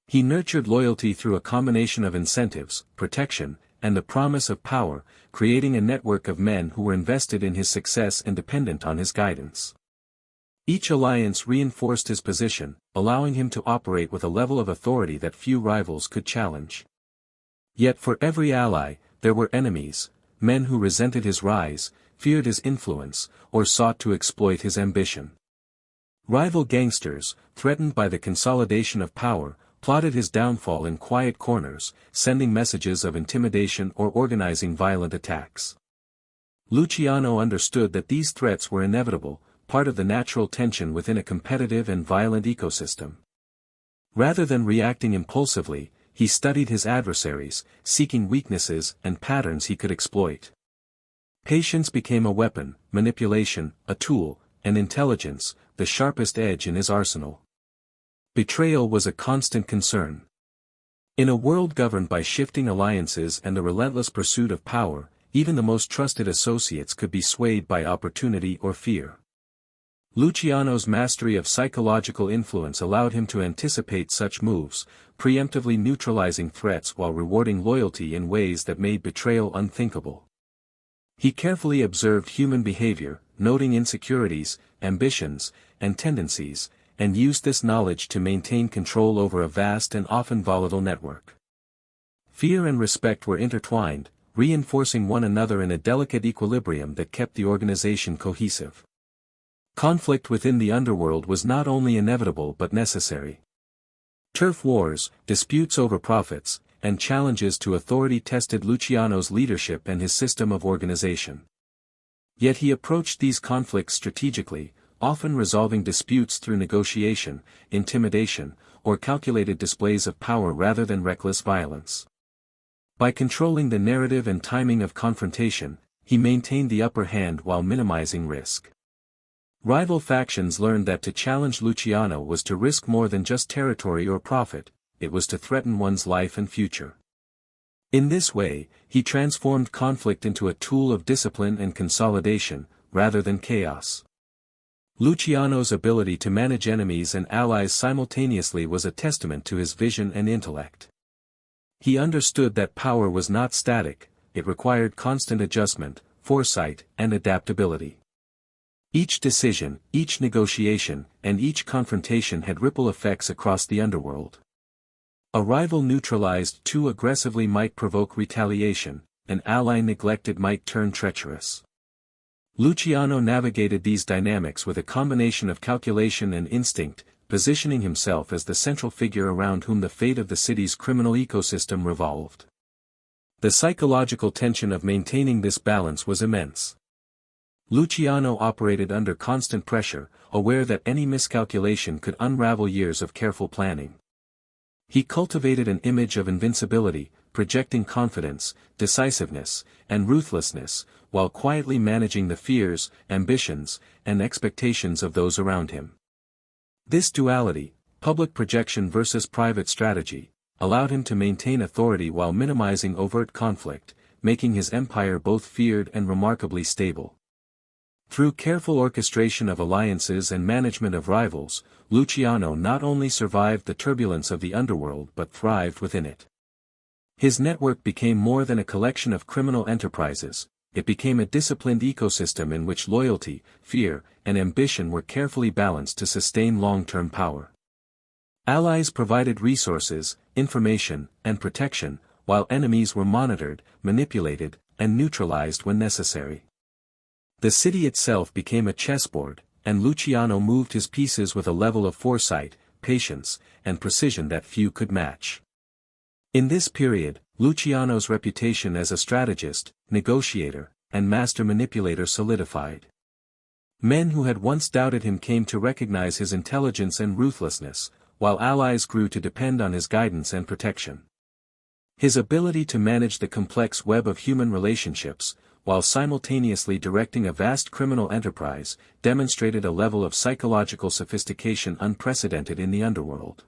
He nurtured loyalty through a combination of incentives, protection, and the promise of power, creating a network of men who were invested in his success and dependent on his guidance. Each alliance reinforced his position, allowing him to operate with a level of authority that few rivals could challenge. Yet for every ally, there were enemies, men who resented his rise, feared his influence, or sought to exploit his ambition. Rival gangsters, threatened by the consolidation of power, plotted his downfall in quiet corners, sending messages of intimidation or organizing violent attacks. Luciano understood that these threats were inevitable, part of the natural tension within a competitive and violent ecosystem. Rather than reacting impulsively, he studied his adversaries, seeking weaknesses and patterns he could exploit. Patience became a weapon, manipulation, a tool, and intelligence, the sharpest edge in his arsenal. Betrayal was a constant concern. In a world governed by shifting alliances and the relentless pursuit of power, even the most trusted associates could be swayed by opportunity or fear. Luciano's mastery of psychological influence allowed him to anticipate such moves, preemptively neutralizing threats while rewarding loyalty in ways that made betrayal unthinkable. He carefully observed human behavior, noting insecurities, ambitions, and tendencies, and used this knowledge to maintain control over a vast and often volatile network. Fear and respect were intertwined, reinforcing one another in a delicate equilibrium that kept the organization cohesive. Conflict within the underworld was not only inevitable but necessary. Turf wars, disputes over profits, and challenges to authority tested Luciano's leadership and his system of organization. Yet he approached these conflicts strategically, often resolving disputes through negotiation, intimidation, or calculated displays of power rather than reckless violence. By controlling the narrative and timing of confrontation, he maintained the upper hand while minimizing risk. Rival factions learned that to challenge Luciano was to risk more than just territory or profit, it was to threaten one's life and future. In this way, he transformed conflict into a tool of discipline and consolidation, rather than chaos. Luciano's ability to manage enemies and allies simultaneously was a testament to his vision and intellect. He understood that power was not static, it required constant adjustment, foresight, and adaptability. Each decision, each negotiation, and each confrontation had ripple effects across the underworld. A rival neutralized too aggressively might provoke retaliation, an ally neglected might turn treacherous. Luciano navigated these dynamics with a combination of calculation and instinct, positioning himself as the central figure around whom the fate of the city's criminal ecosystem revolved. The psychological tension of maintaining this balance was immense. Luciano operated under constant pressure, aware that any miscalculation could unravel years of careful planning. He cultivated an image of invincibility, projecting confidence, decisiveness, and ruthlessness, while quietly managing the fears, ambitions, and expectations of those around him. This duality, public projection versus private strategy, allowed him to maintain authority while minimizing overt conflict, making his empire both feared and remarkably stable. Through careful orchestration of alliances and management of rivals, Luciano not only survived the turbulence of the underworld but thrived within it. His network became more than a collection of criminal enterprises, it became a disciplined ecosystem in which loyalty, fear, and ambition were carefully balanced to sustain long-term power. Allies provided resources, information, and protection, while enemies were monitored, manipulated, and neutralized when necessary. The city itself became a chessboard, and Luciano moved his pieces with a level of foresight, patience, and precision that few could match. In this period, Luciano's reputation as a strategist, negotiator, and master manipulator solidified. Men who had once doubted him came to recognize his intelligence and ruthlessness, while allies grew to depend on his guidance and protection. His ability to manage the complex web of human relationships, while simultaneously directing a vast criminal enterprise, demonstrated a level of psychological sophistication unprecedented in the underworld.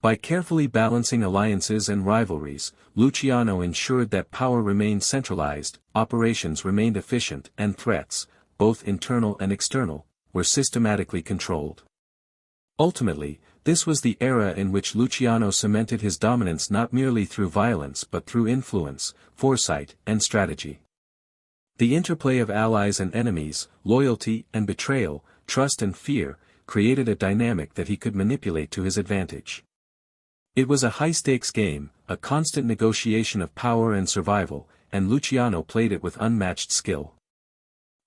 By carefully balancing alliances and rivalries, Luciano ensured that power remained centralized, operations remained efficient, and threats, both internal and external, were systematically controlled. Ultimately, this was the era in which Luciano cemented his dominance not merely through violence but through influence, foresight, and strategy. The interplay of allies and enemies, loyalty and betrayal, trust and fear, created a dynamic that he could manipulate to his advantage. It was a high-stakes game, a constant negotiation of power and survival, and Luciano played it with unmatched skill.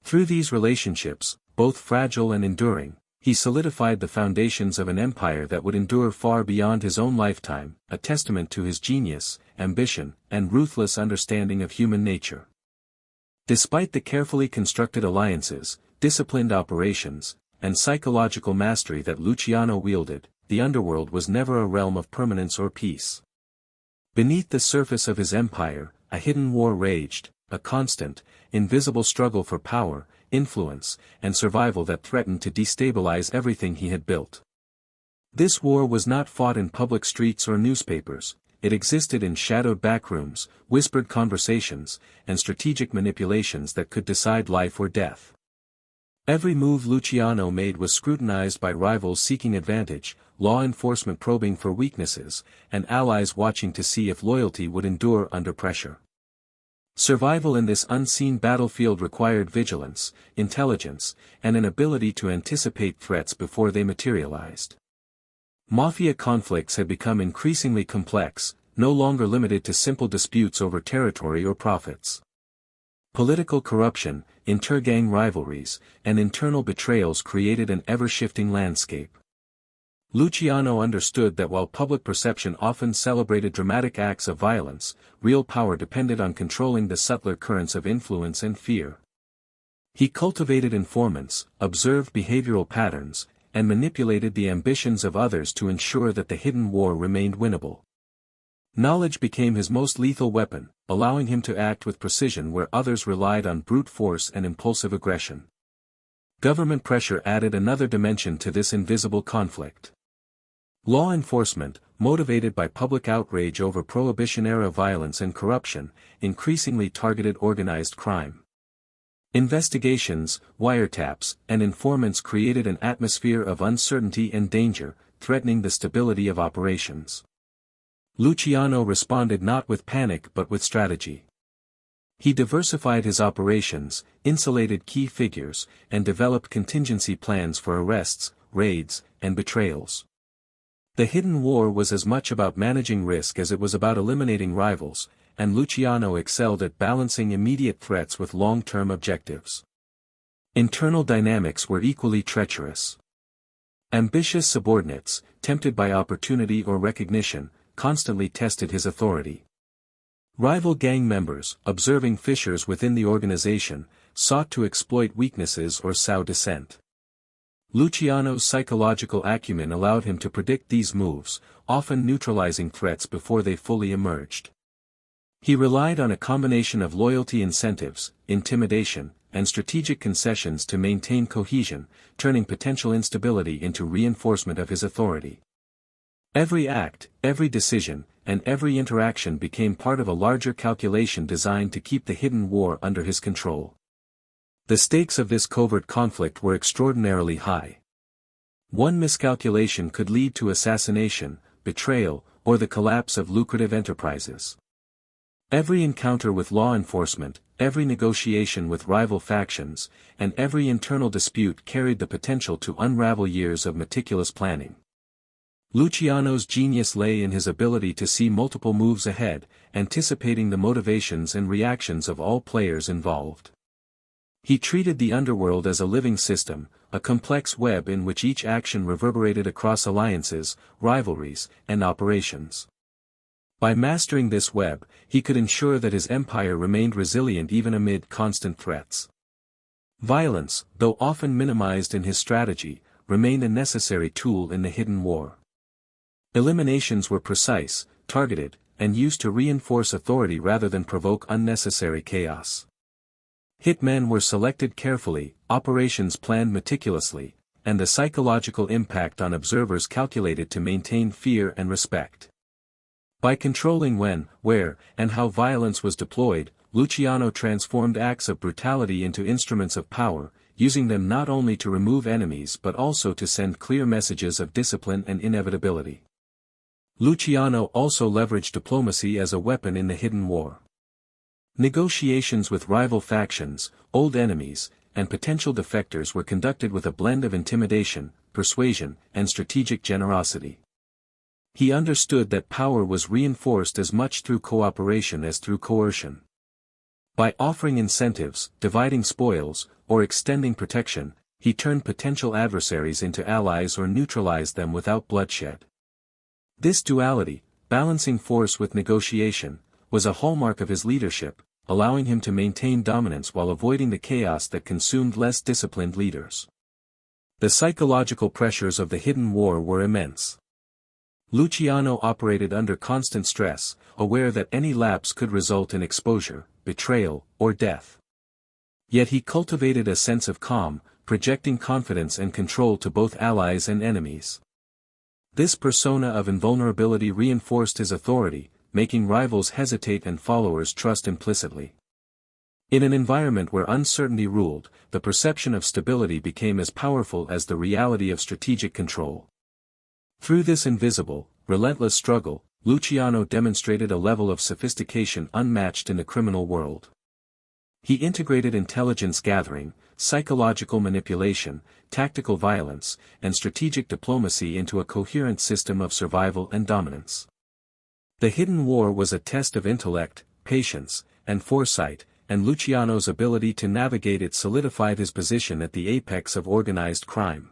Through these relationships, both fragile and enduring, he solidified the foundations of an empire that would endure far beyond his own lifetime, a testament to his genius, ambition, and ruthless understanding of human nature. Despite the carefully constructed alliances, disciplined operations, and psychological mastery that Luciano wielded, the underworld was never a realm of permanence or peace. Beneath the surface of his empire, a hidden war raged, a constant, invisible struggle for power, influence, and survival that threatened to destabilize everything he had built. This war was not fought in public streets or newspapers, it existed in shadowed backrooms, whispered conversations, and strategic manipulations that could decide life or death. Every move Luciano made was scrutinized by rivals seeking advantage, law enforcement probing for weaknesses, and allies watching to see if loyalty would endure under pressure. Survival in this unseen battlefield required vigilance, intelligence, and an ability to anticipate threats before they materialized. Mafia conflicts had become increasingly complex, no longer limited to simple disputes over territory or profits. Political corruption, inter-gang rivalries, and internal betrayals created an ever-shifting landscape. Luciano understood that while public perception often celebrated dramatic acts of violence, real power depended on controlling the subtler currents of influence and fear. He cultivated informants, observed behavioral patterns, and manipulated the ambitions of others to ensure that the hidden war remained winnable. Knowledge became his most lethal weapon, allowing him to act with precision where others relied on brute force and impulsive aggression. Government pressure added another dimension to this invisible conflict. Law enforcement, motivated by public outrage over Prohibition-era violence and corruption, increasingly targeted organized crime. Investigations, wiretaps, and informants created an atmosphere of uncertainty and danger, threatening the stability of operations. Luciano responded not with panic but with strategy. He diversified his operations, insulated key figures, and developed contingency plans for arrests, raids, and betrayals. The hidden war was as much about managing risk as it was about eliminating rivals, and Luciano excelled at balancing immediate threats with long-term objectives. Internal dynamics were equally treacherous. Ambitious subordinates, tempted by opportunity or recognition, constantly tested his authority. Rival gang members, observing fissures within the organization, sought to exploit weaknesses or sow dissent. Luciano's psychological acumen allowed him to predict these moves, often neutralizing threats before they fully emerged. He relied on a combination of loyalty incentives, intimidation, and strategic concessions to maintain cohesion, turning potential instability into reinforcement of his authority. Every act, every decision, and every interaction became part of a larger calculation designed to keep the hidden war under his control. The stakes of this covert conflict were extraordinarily high. One miscalculation could lead to assassination, betrayal, or the collapse of lucrative enterprises. Every encounter with law enforcement, every negotiation with rival factions, and every internal dispute carried the potential to unravel years of meticulous planning. Luciano's genius lay in his ability to see multiple moves ahead, anticipating the motivations and reactions of all players involved. He treated the underworld as a living system, a complex web in which each action reverberated across alliances, rivalries, and operations. By mastering this web, he could ensure that his empire remained resilient even amid constant threats. Violence, though often minimized in his strategy, remained a necessary tool in the hidden war. Eliminations were precise, targeted, and used to reinforce authority rather than provoke unnecessary chaos. Hitmen were selected carefully, operations planned meticulously, and the psychological impact on observers calculated to maintain fear and respect. By controlling when, where, and how violence was deployed, Luciano transformed acts of brutality into instruments of power, using them not only to remove enemies but also to send clear messages of discipline and inevitability. Luciano also leveraged diplomacy as a weapon in the hidden war. Negotiations with rival factions, old enemies, and potential defectors were conducted with a blend of intimidation, persuasion, and strategic generosity. He understood that power was reinforced as much through cooperation as through coercion. By offering incentives, dividing spoils, or extending protection, he turned potential adversaries into allies or neutralized them without bloodshed. This duality, balancing force with negotiation, was a hallmark of his leadership, allowing him to maintain dominance while avoiding the chaos that consumed less disciplined leaders. The psychological pressures of the hidden war were immense. Luciano operated under constant stress, aware that any lapse could result in exposure, betrayal, or death. Yet he cultivated a sense of calm, projecting confidence and control to both allies and enemies. This persona of invulnerability reinforced his authority, making rivals hesitate and followers trust implicitly. In an environment where uncertainty ruled, the perception of stability became as powerful as the reality of strategic control. Through this invisible, relentless struggle, Luciano demonstrated a level of sophistication unmatched in the criminal world. He integrated intelligence gathering, psychological manipulation, tactical violence, and strategic diplomacy into a coherent system of survival and dominance. The hidden war was a test of intellect, patience, and foresight, and Luciano's ability to navigate it solidified his position at the apex of organized crime.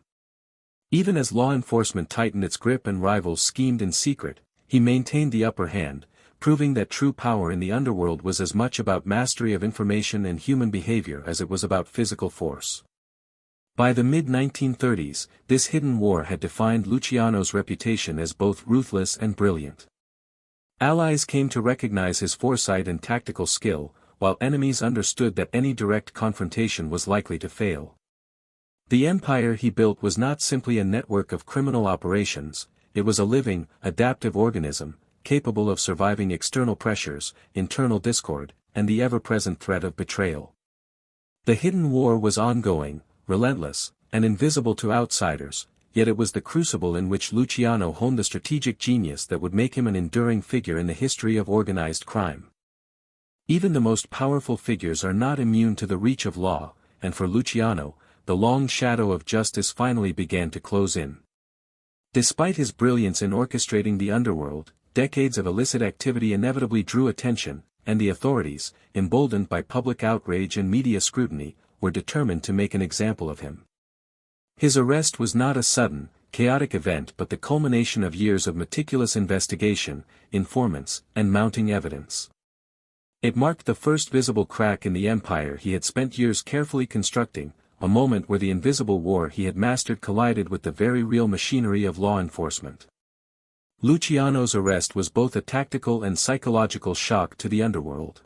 Even as law enforcement tightened its grip and rivals schemed in secret, he maintained the upper hand, proving that true power in the underworld was as much about mastery of information and human behavior as it was about physical force. By the mid-1930s, this hidden war had defined Luciano's reputation as both ruthless and brilliant. Allies came to recognize his foresight and tactical skill, while enemies understood that any direct confrontation was likely to fail. The empire he built was not simply a network of criminal operations, it was a living, adaptive organism, capable of surviving external pressures, internal discord, and the ever-present threat of betrayal. The hidden war was ongoing, relentless, and invisible to outsiders, yet it was the crucible in which Luciano honed the strategic genius that would make him an enduring figure in the history of organized crime. Even the most powerful figures are not immune to the reach of law, and for Luciano, the long shadow of justice finally began to close in. Despite his brilliance in orchestrating the underworld, decades of illicit activity inevitably drew attention, and the authorities, emboldened by public outrage and media scrutiny, were determined to make an example of him. His arrest was not a sudden, chaotic event but the culmination of years of meticulous investigation, informants, and mounting evidence. It marked the first visible crack in the empire he had spent years carefully constructing, a moment where the invisible war he had mastered collided with the very real machinery of law enforcement. Luciano's arrest was both a tactical and psychological shock to the underworld.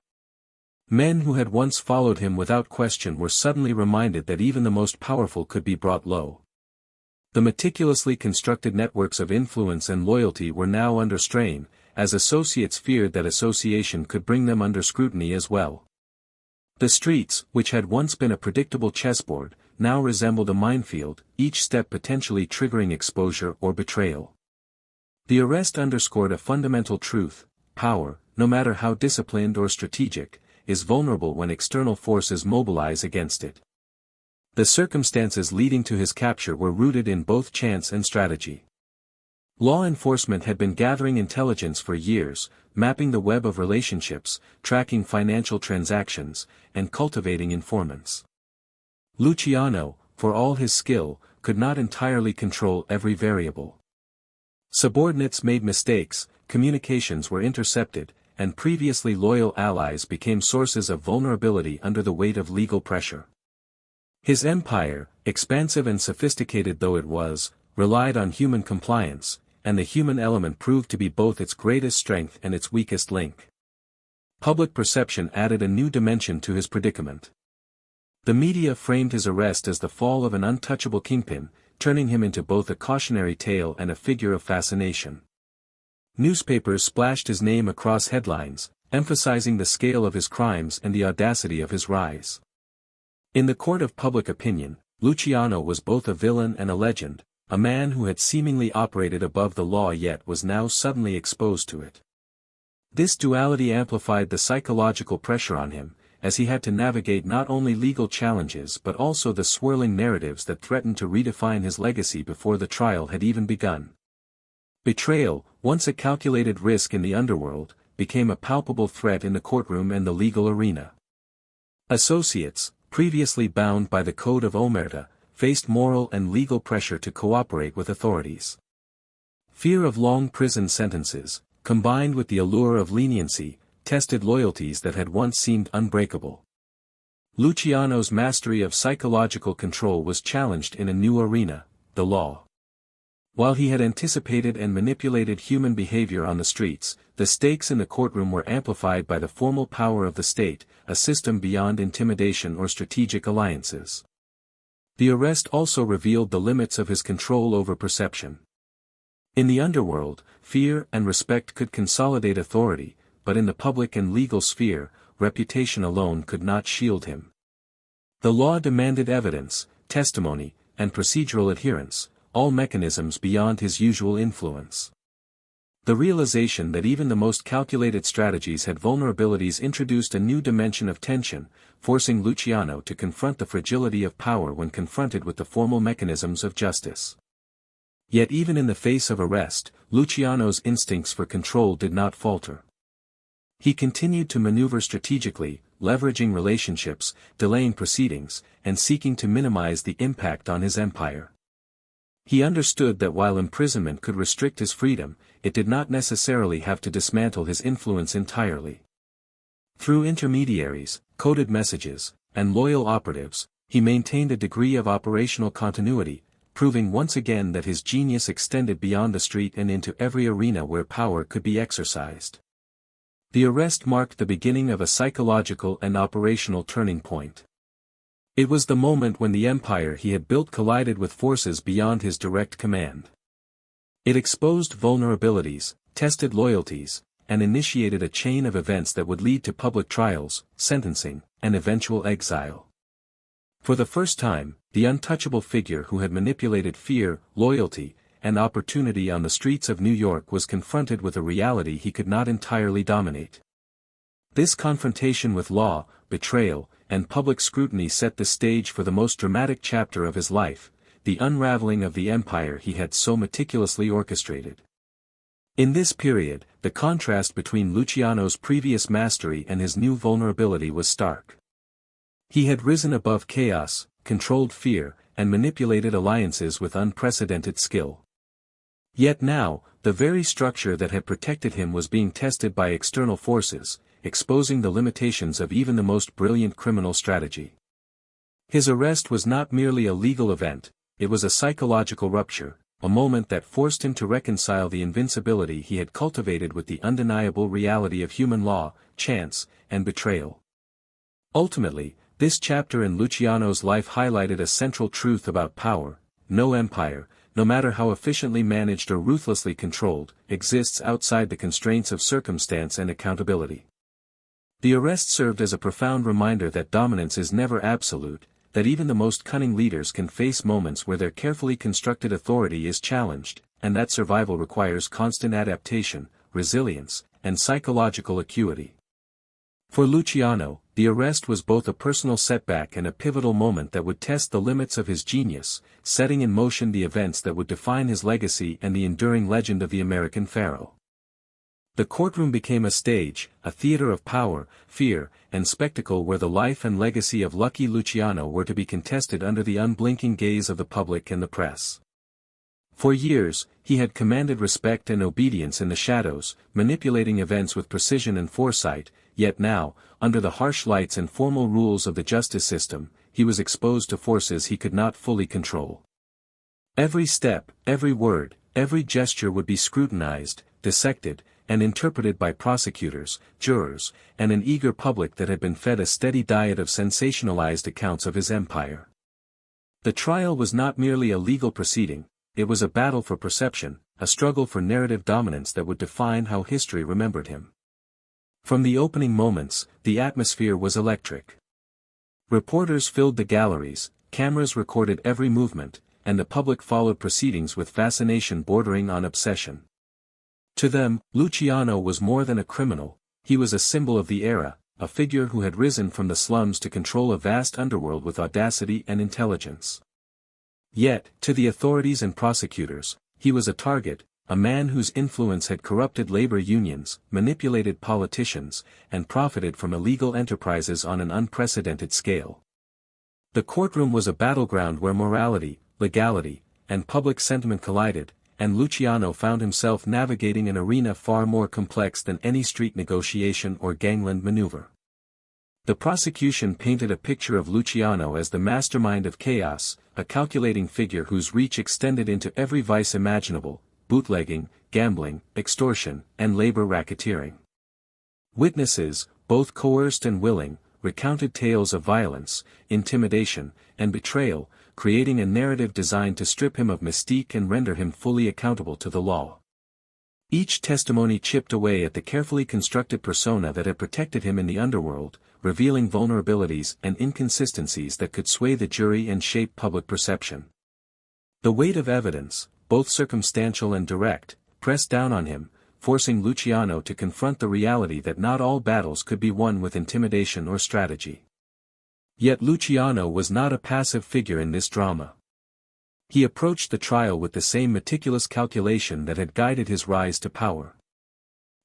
Men who had once followed him without question were suddenly reminded that even the most powerful could be brought low. The meticulously constructed networks of influence and loyalty were now under strain, as associates feared that association could bring them under scrutiny as well. The streets, which had once been a predictable chessboard, now resembled a minefield, each step potentially triggering exposure or betrayal. The arrest underscored a fundamental truth: power, no matter how disciplined or strategic, is vulnerable when external forces mobilize against it. The circumstances leading to his capture were rooted in both chance and strategy. Law enforcement had been gathering intelligence for years, mapping the web of relationships, tracking financial transactions, and cultivating informants. Luciano, for all his skill, could not entirely control every variable. Subordinates made mistakes, communications were intercepted, and previously loyal allies became sources of vulnerability under the weight of legal pressure. His empire, expansive and sophisticated though it was, relied on human compliance, and the human element proved to be both its greatest strength and its weakest link. Public perception added a new dimension to his predicament. The media framed his arrest as the fall of an untouchable kingpin, turning him into both a cautionary tale and a figure of fascination. Newspapers splashed his name across headlines, emphasizing the scale of his crimes and the audacity of his rise. In the court of public opinion, Luciano was both a villain and a legend, a man who had seemingly operated above the law yet was now suddenly exposed to it. This duality amplified the psychological pressure on him, as he had to navigate not only legal challenges but also the swirling narratives that threatened to redefine his legacy before the trial had even begun. Betrayal, once a calculated risk in the underworld, became a palpable threat in the courtroom and the legal arena. Associates, previously bound by the Code of Omerta, faced moral and legal pressure to cooperate with authorities. Fear of long prison sentences, combined with the allure of leniency, tested loyalties that had once seemed unbreakable. Luciano's mastery of psychological control was challenged in a new arena, the law. While he had anticipated and manipulated human behavior on the streets, the stakes in the courtroom were amplified by the formal power of the state, a system beyond intimidation or strategic alliances. The arrest also revealed the limits of his control over perception. In the underworld, fear and respect could consolidate authority, but in the public and legal sphere, reputation alone could not shield him. The law demanded evidence, testimony, and procedural adherence, all mechanisms beyond his usual influence. The realization that even the most calculated strategies had vulnerabilities introduced a new dimension of tension, forcing Luciano to confront the fragility of power when confronted with the formal mechanisms of justice. Yet even in the face of arrest, Luciano's instincts for control did not falter. He continued to maneuver strategically, leveraging relationships, delaying proceedings, and seeking to minimize the impact on his empire. He understood that while imprisonment could restrict his freedom, it did not necessarily have to dismantle his influence entirely. Through intermediaries, coded messages, and loyal operatives, he maintained a degree of operational continuity, proving once again that his genius extended beyond the street and into every arena where power could be exercised. The arrest marked the beginning of a psychological and operational turning point. It was the moment when the empire he had built collided with forces beyond his direct command. It exposed vulnerabilities, tested loyalties, and initiated a chain of events that would lead to public trials, sentencing, and eventual exile. For the first time, the untouchable figure who had manipulated fear, loyalty, and opportunity on the streets of New York was confronted with a reality he could not entirely dominate. This confrontation with law, betrayal, and public scrutiny set the stage for the most dramatic chapter of his life, the unraveling of the empire he had so meticulously orchestrated. In this period, the contrast between Luciano's previous mastery and his new vulnerability was stark. He had risen above chaos, controlled fear, and manipulated alliances with unprecedented skill. Yet now, the very structure that had protected him was being tested by external forces, exposing the limitations of even the most brilliant criminal strategy. His arrest was not merely a legal event, it was a psychological rupture, a moment that forced him to reconcile the invincibility he had cultivated with the undeniable reality of human law, chance, and betrayal. Ultimately, this chapter in Luciano's life highlighted a central truth about power: no empire, no matter how efficiently managed or ruthlessly controlled, exists outside the constraints of circumstance and accountability. The arrest served as a profound reminder that dominance is never absolute, that even the most cunning leaders can face moments where their carefully constructed authority is challenged, and that survival requires constant adaptation, resilience, and psychological acuity. For Luciano, the arrest was both a personal setback and a pivotal moment that would test the limits of his genius, setting in motion the events that would define his legacy and the enduring legend of the American Pharaoh. The courtroom became a stage, a theater of power, fear, and spectacle where the life and legacy of Lucky Luciano were to be contested under the unblinking gaze of the public and the press. For years, he had commanded respect and obedience in the shadows, manipulating events with precision and foresight, yet now, under the harsh lights and formal rules of the justice system, he was exposed to forces he could not fully control. Every step, every word, every gesture would be scrutinized, dissected, and interpreted by prosecutors, jurors, and an eager public that had been fed a steady diet of sensationalized accounts of his empire. The trial was not merely a legal proceeding, it was a battle for perception, a struggle for narrative dominance that would define how history remembered him. From the opening moments, the atmosphere was electric. Reporters filled the galleries, cameras recorded every movement, and the public followed proceedings with fascination bordering on obsession. To them, Luciano was more than a criminal, he was a symbol of the era, a figure who had risen from the slums to control a vast underworld with audacity and intelligence. Yet, to the authorities and prosecutors, he was a target, a man whose influence had corrupted labor unions, manipulated politicians, and profited from illegal enterprises on an unprecedented scale. The courtroom was a battleground where morality, legality, and public sentiment collided, and Luciano found himself navigating an arena far more complex than any street negotiation or gangland maneuver. The prosecution painted a picture of Luciano as the mastermind of chaos, a calculating figure whose reach extended into every vice imaginable: bootlegging, gambling, extortion, and labor racketeering. Witnesses, both coerced and willing, recounted tales of violence, intimidation, and betrayal, creating a narrative designed to strip him of mystique and render him fully accountable to the law. Each testimony chipped away at the carefully constructed persona that had protected him in the underworld, revealing vulnerabilities and inconsistencies that could sway the jury and shape public perception. The weight of evidence, both circumstantial and direct, pressed down on him, forcing Luciano to confront the reality that not all battles could be won with intimidation or strategy. Yet Luciano was not a passive figure in this drama. He approached the trial with the same meticulous calculation that had guided his rise to power.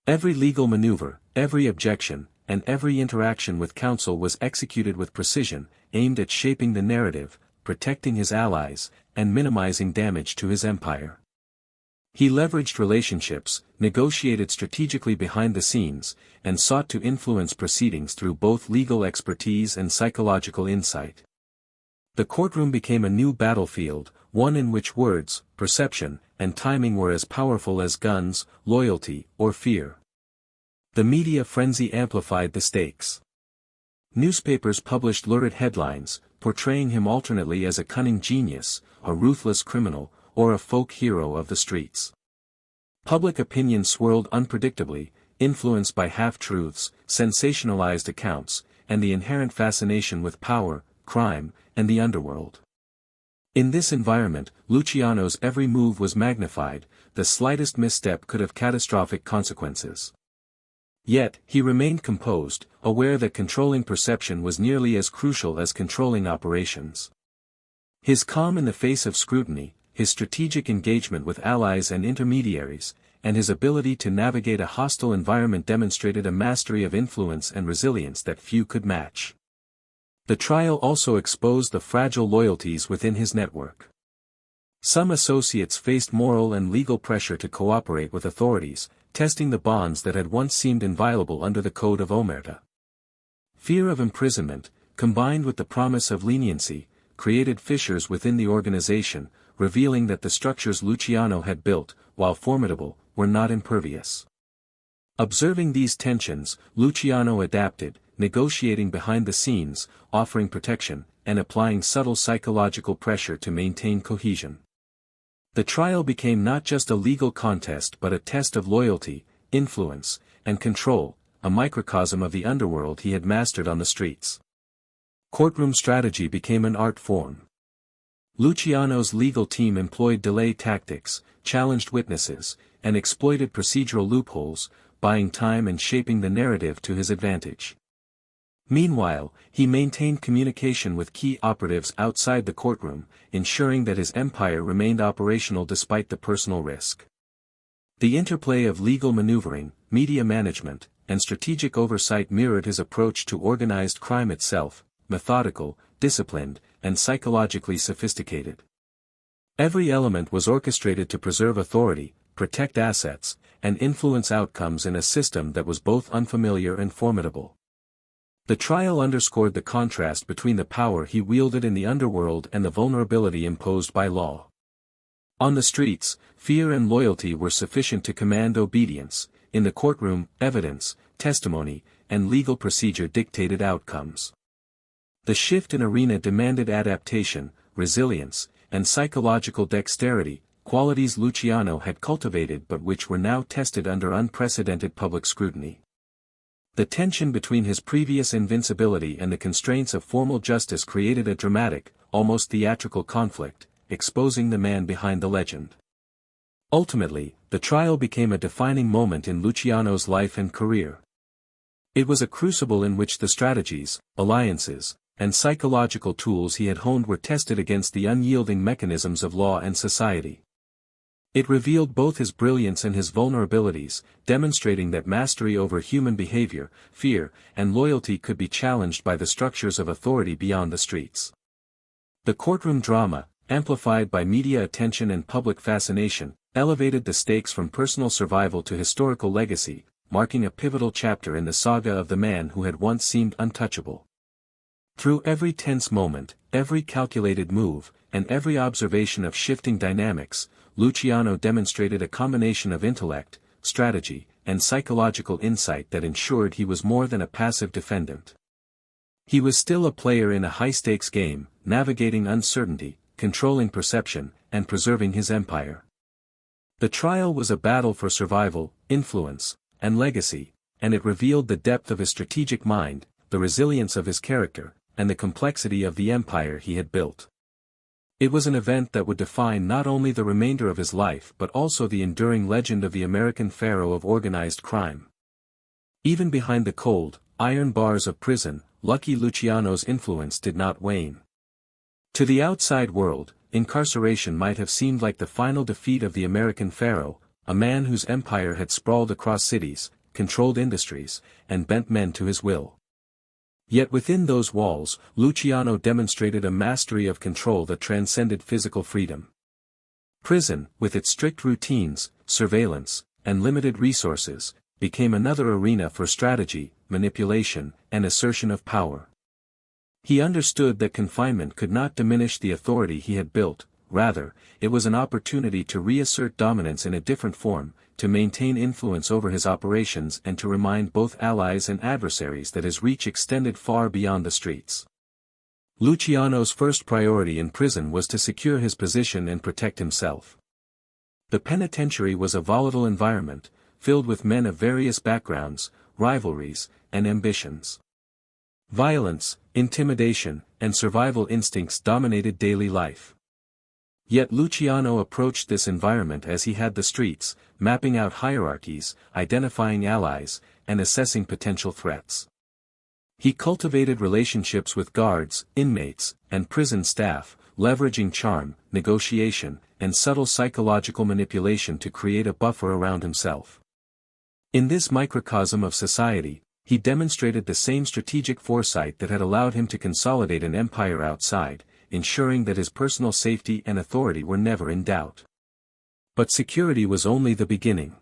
Every legal maneuver, every objection, and every interaction with counsel was executed with precision, aimed at shaping the narrative, protecting his allies, and minimizing damage to his empire. He leveraged relationships, negotiated strategically behind the scenes, and sought to influence proceedings through both legal expertise and psychological insight. The courtroom became a new battlefield, one in which words, perception, and timing were as powerful as guns, loyalty, or fear. The media frenzy amplified the stakes. Newspapers published lurid headlines, portraying him alternately as a cunning genius, a ruthless criminal, or a folk hero of the streets. Public opinion swirled unpredictably, influenced by half-truths, sensationalized accounts, and the inherent fascination with power, crime, and the underworld. In this environment, Luciano's every move was magnified, the slightest misstep could have catastrophic consequences. Yet, he remained composed, aware that controlling perception was nearly as crucial as controlling operations. His calm in the face of scrutiny, his strategic engagement with allies and intermediaries, and his ability to navigate a hostile environment demonstrated a mastery of influence and resilience that few could match. The trial also exposed the fragile loyalties within his network. Some associates faced moral and legal pressure to cooperate with authorities, testing the bonds that had once seemed inviolable under the Code of Omerta. Fear of imprisonment, combined with the promise of leniency, created fissures within the organization, revealing that the structures Luciano had built, while formidable, were not impervious. Observing these tensions, Luciano adapted, negotiating behind the scenes, offering protection, and applying subtle psychological pressure to maintain cohesion. The trial became not just a legal contest but a test of loyalty, influence, and control, a microcosm of the underworld he had mastered on the streets. Courtroom strategy became an art form. Luciano's legal team employed delay tactics, challenged witnesses, and exploited procedural loopholes, buying time and shaping the narrative to his advantage. Meanwhile, he maintained communication with key operatives outside the courtroom, ensuring that his empire remained operational despite the personal risk. The interplay of legal maneuvering, media management, and strategic oversight mirrored his approach to organized crime itself: methodical, disciplined, and psychologically sophisticated. Every element was orchestrated to preserve authority, protect assets, and influence outcomes in a system that was both unfamiliar and formidable. The trial underscored the contrast between the power he wielded in the underworld and the vulnerability imposed by law. On the streets, fear and loyalty were sufficient to command obedience; in the courtroom, evidence, testimony, and legal procedure dictated outcomes. The shift in arena demanded adaptation, resilience, and psychological dexterity, qualities Luciano had cultivated but which were now tested under unprecedented public scrutiny. The tension between his previous invincibility and the constraints of formal justice created a dramatic, almost theatrical conflict, exposing the man behind the legend. Ultimately, the trial became a defining moment in Luciano's life and career. It was a crucible in which the strategies, alliances, and psychological tools he had honed were tested against the unyielding mechanisms of law and society. It revealed both his brilliance and his vulnerabilities, demonstrating that mastery over human behavior, fear, and loyalty could be challenged by the structures of authority beyond the streets. The courtroom drama, amplified by media attention and public fascination, elevated the stakes from personal survival to historical legacy, marking a pivotal chapter in the saga of the man who had once seemed untouchable. Through every tense moment, every calculated move, and every observation of shifting dynamics, Luciano demonstrated a combination of intellect, strategy, and psychological insight that ensured he was more than a passive defendant. He was still a player in a high-stakes game, navigating uncertainty, controlling perception, and preserving his empire. The trial was a battle for survival, influence, and legacy, and it revealed the depth of his strategic mind, the resilience of his character, and the complexity of the empire he had built. It was an event that would define not only the remainder of his life but also the enduring legend of the American Pharaoh of organized crime. Even behind the cold, iron bars of prison, Lucky Luciano's influence did not wane. To the outside world, incarceration might have seemed like the final defeat of the American Pharaoh, a man whose empire had sprawled across cities, controlled industries, and bent men to his will. Yet within those walls, Luciano demonstrated a mastery of control that transcended physical freedom. Prison, with its strict routines, surveillance, and limited resources, became another arena for strategy, manipulation, and assertion of power. He understood that confinement could not diminish the authority he had built, rather, it was an opportunity to reassert dominance in a different form, to maintain influence over his operations and to remind both allies and adversaries that his reach extended far beyond the streets. Luciano's first priority in prison was to secure his position and protect himself. The penitentiary was a volatile environment, filled with men of various backgrounds, rivalries, and ambitions. Violence, intimidation, and survival instincts dominated daily life. Yet Luciano approached this environment as he had the streets, mapping out hierarchies, identifying allies, and assessing potential threats. He cultivated relationships with guards, inmates, and prison staff, leveraging charm, negotiation, and subtle psychological manipulation to create a buffer around himself. In this microcosm of society, he demonstrated the same strategic foresight that had allowed him to consolidate an empire outside, ensuring that his personal safety and authority were never in doubt. But security was only the beginning.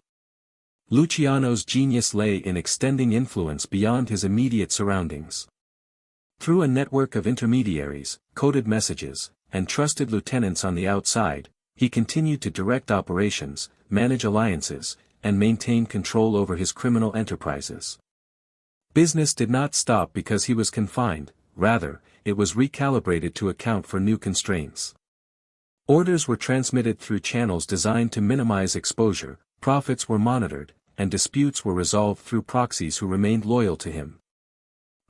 Luciano's genius lay in extending influence beyond his immediate surroundings. Through a network of intermediaries, coded messages, and trusted lieutenants on the outside, he continued to direct operations, manage alliances, and maintain control over his criminal enterprises. Business did not stop because he was confined, rather, it was recalibrated to account for new constraints. Orders were transmitted through channels designed to minimize exposure, profits were monitored, and disputes were resolved through proxies who remained loyal to him.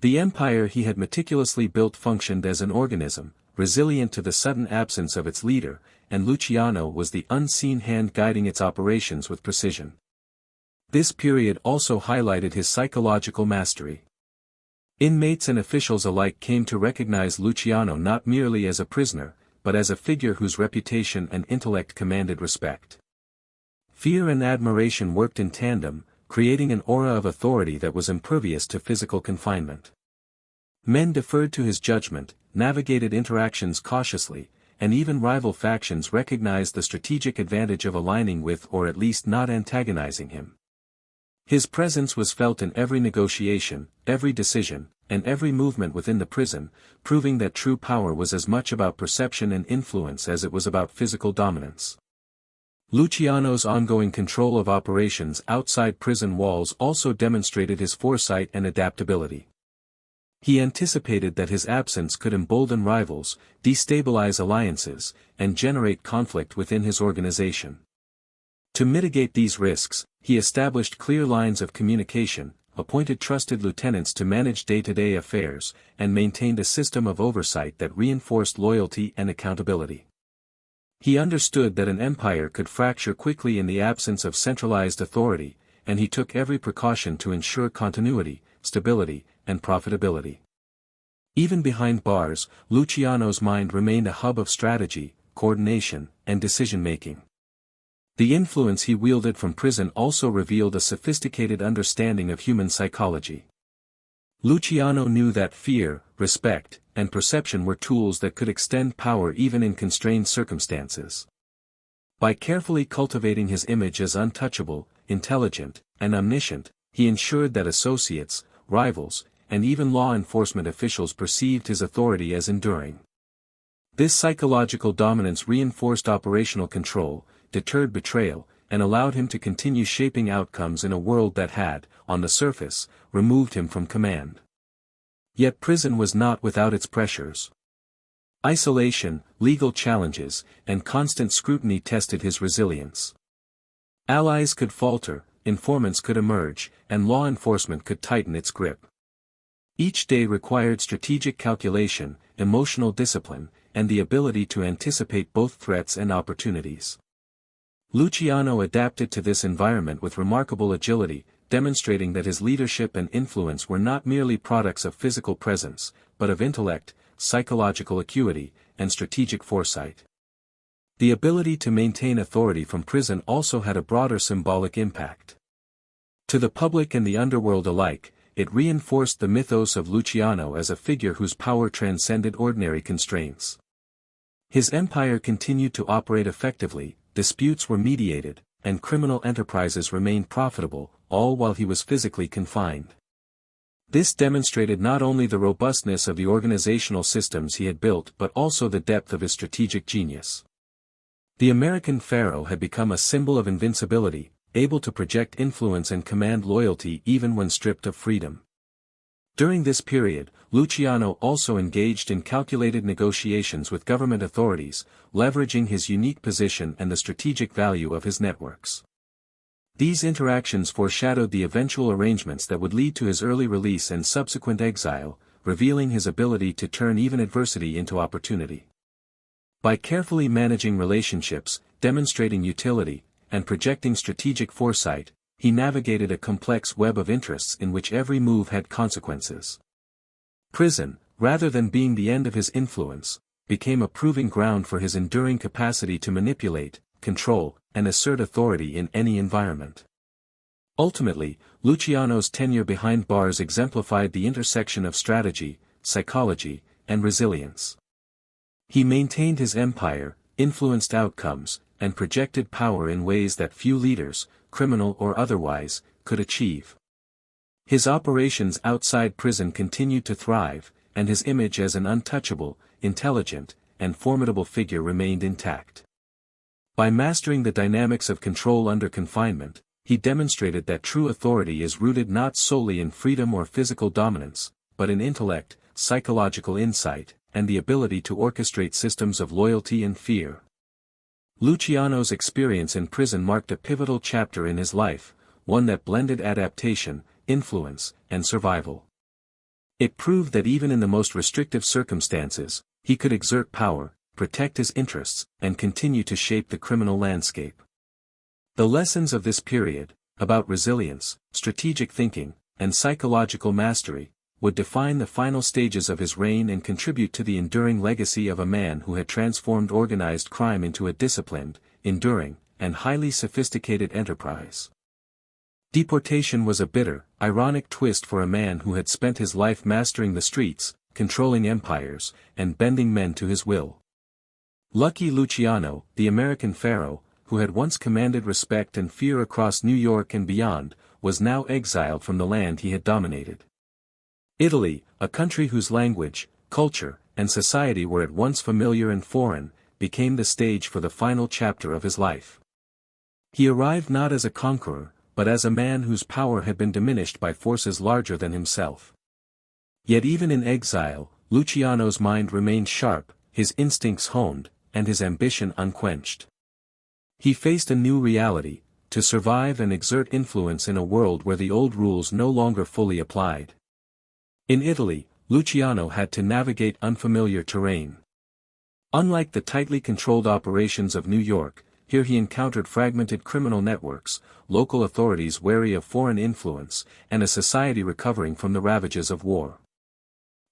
The empire he had meticulously built functioned as an organism, resilient to the sudden absence of its leader, and Luciano was the unseen hand guiding its operations with precision. This period also highlighted his psychological mastery. Inmates and officials alike came to recognize Luciano not merely as a prisoner, but as a figure whose reputation and intellect commanded respect. Fear and admiration worked in tandem, creating an aura of authority that was impervious to physical confinement. Men deferred to his judgment, navigated interactions cautiously, and even rival factions recognized the strategic advantage of aligning with or at least not antagonizing him. His presence was felt in every negotiation, every decision, and every movement within the prison, proving that true power was as much about perception and influence as it was about physical dominance. Luciano's ongoing control of operations outside prison walls also demonstrated his foresight and adaptability. He anticipated that his absence could embolden rivals, destabilize alliances, and generate conflict within his organization. To mitigate these risks, he established clear lines of communication, appointed trusted lieutenants to manage day-to-day affairs, and maintained a system of oversight that reinforced loyalty and accountability. He understood that an empire could fracture quickly in the absence of centralized authority, and he took every precaution to ensure continuity, stability, and profitability. Even behind bars, Luciano's mind remained a hub of strategy, coordination, and decision-making. The influence he wielded from prison also revealed a sophisticated understanding of human psychology. Luciano knew that fear, respect, and perception were tools that could extend power even in constrained circumstances. By carefully cultivating his image as untouchable, intelligent, and omniscient, he ensured that associates, rivals, and even law enforcement officials perceived his authority as enduring. This psychological dominance reinforced operational control, deterred betrayal, and allowed him to continue shaping outcomes in a world that had, on the surface, removed him from command. Yet prison was not without its pressures. Isolation, legal challenges, and constant scrutiny tested his resilience. Allies could falter, informants could emerge, and law enforcement could tighten its grip. Each day required strategic calculation, emotional discipline, and the ability to anticipate both threats and opportunities. Luciano adapted to this environment with remarkable agility, demonstrating that his leadership and influence were not merely products of physical presence, but of intellect, psychological acuity, and strategic foresight. The ability to maintain authority from prison also had a broader symbolic impact. To the public and the underworld alike, it reinforced the mythos of Luciano as a figure whose power transcended ordinary constraints. His empire continued to operate effectively, disputes were mediated, and criminal enterprises remained profitable, all while he was physically confined. This demonstrated not only the robustness of the organizational systems he had built but also the depth of his strategic genius. The American Pharaoh had become a symbol of invincibility, able to project influence and command loyalty even when stripped of freedom. During this period, Luciano also engaged in calculated negotiations with government authorities, leveraging his unique position and the strategic value of his networks. These interactions foreshadowed the eventual arrangements that would lead to his early release and subsequent exile, revealing his ability to turn even adversity into opportunity. By carefully managing relationships, demonstrating utility, and projecting strategic foresight, he navigated a complex web of interests in which every move had consequences. Prison, rather than being the end of his influence, became a proving ground for his enduring capacity to manipulate, control, and assert authority in any environment. Ultimately, Luciano's tenure behind bars exemplified the intersection of strategy, psychology, and resilience. He maintained his empire, influenced outcomes, and projected power in ways that few leaders, criminal or otherwise, could achieve. His operations outside prison continued to thrive, and his image as an untouchable, intelligent, and formidable figure remained intact. By mastering the dynamics of control under confinement, he demonstrated that true authority is rooted not solely in freedom or physical dominance, but in intellect, psychological insight, and the ability to orchestrate systems of loyalty and fear. Luciano's experience in prison marked a pivotal chapter in his life, one that blended adaptation, influence, and survival. It proved that even in the most restrictive circumstances, he could exert power, protect his interests, and continue to shape the criminal landscape. The lessons of this period, about resilience, strategic thinking, and psychological mastery, would define the final stages of his reign and contribute to the enduring legacy of a man who had transformed organized crime into a disciplined, enduring, and highly sophisticated enterprise. Deportation was a bitter, ironic twist for a man who had spent his life mastering the streets, controlling empires, and bending men to his will. Lucky Luciano, the American Pharaoh, who had once commanded respect and fear across New York and beyond, was now exiled from the land he had dominated. Italy, a country whose language, culture, and society were at once familiar and foreign, became the stage for the final chapter of his life. He arrived not as a conqueror, but as a man whose power had been diminished by forces larger than himself. Yet even in exile, Luciano's mind remained sharp, his instincts honed, and his ambition unquenched. He faced a new reality, to survive and exert influence in a world where the old rules no longer fully applied. In Italy, Luciano had to navigate unfamiliar terrain. Unlike the tightly controlled operations of New York, here he encountered fragmented criminal networks, local authorities wary of foreign influence, and a society recovering from the ravages of war.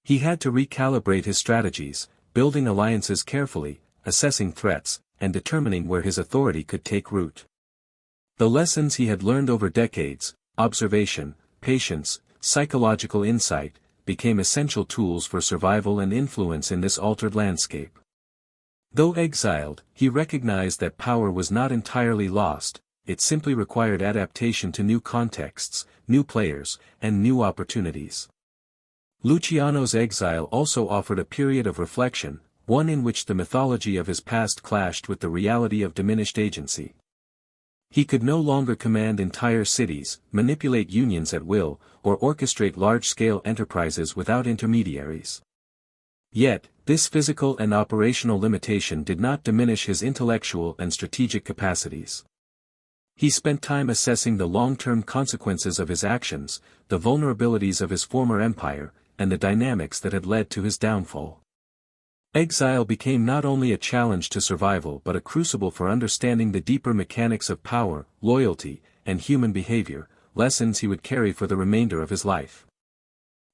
He had to recalibrate his strategies, building alliances carefully, assessing threats, and determining where his authority could take root. The lessons he had learned over decades, observation, patience, psychological insight, became essential tools for survival and influence in this altered landscape. Though exiled, he recognized that power was not entirely lost, it simply required adaptation to new contexts, new players, and new opportunities. Luciano's exile also offered a period of reflection, one in which the mythology of his past clashed with the reality of diminished agency. He could no longer command entire cities, manipulate unions at will, or orchestrate large-scale enterprises without intermediaries. Yet, this physical and operational limitation did not diminish his intellectual and strategic capacities. He spent time assessing the long-term consequences of his actions, the vulnerabilities of his former empire, and the dynamics that had led to his downfall. Exile became not only a challenge to survival but a crucible for understanding the deeper mechanics of power, loyalty, and human behavior, lessons he would carry for the remainder of his life.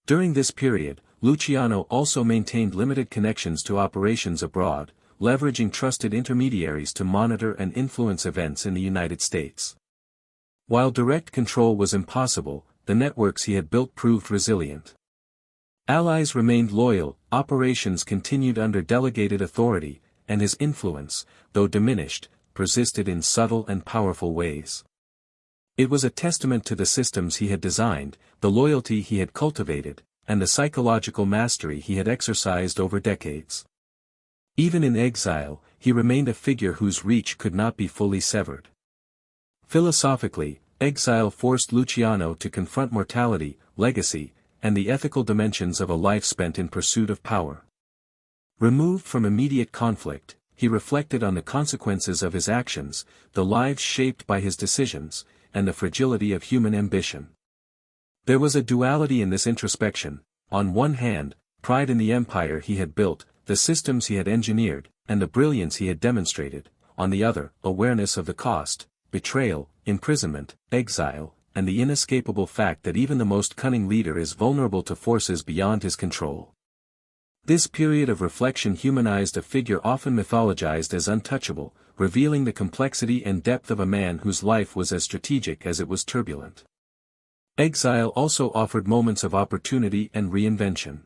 During this period, Luciano also maintained limited connections to operations abroad, leveraging trusted intermediaries to monitor and influence events in the United States. While direct control was impossible, the networks he had built proved resilient. Allies remained loyal, operations continued under delegated authority, and his influence, though diminished, persisted in subtle and powerful ways. It was a testament to the systems he had designed, the loyalty he had cultivated, and the psychological mastery he had exercised over decades. Even in exile, he remained a figure whose reach could not be fully severed. Philosophically, exile forced Luciano to confront mortality, legacy, and the ethical dimensions of a life spent in pursuit of power. Removed from immediate conflict, he reflected on the consequences of his actions, the lives shaped by his decisions, and the fragility of human ambition. There was a duality in this introspection: on one hand, pride in the empire he had built, the systems he had engineered, and the brilliance he had demonstrated; on the other, awareness of the cost, betrayal, imprisonment, exile, and the inescapable fact that even the most cunning leader is vulnerable to forces beyond his control. This period of reflection humanized a figure often mythologized as untouchable, revealing the complexity and depth of a man whose life was as strategic as it was turbulent. Exile also offered moments of opportunity and reinvention.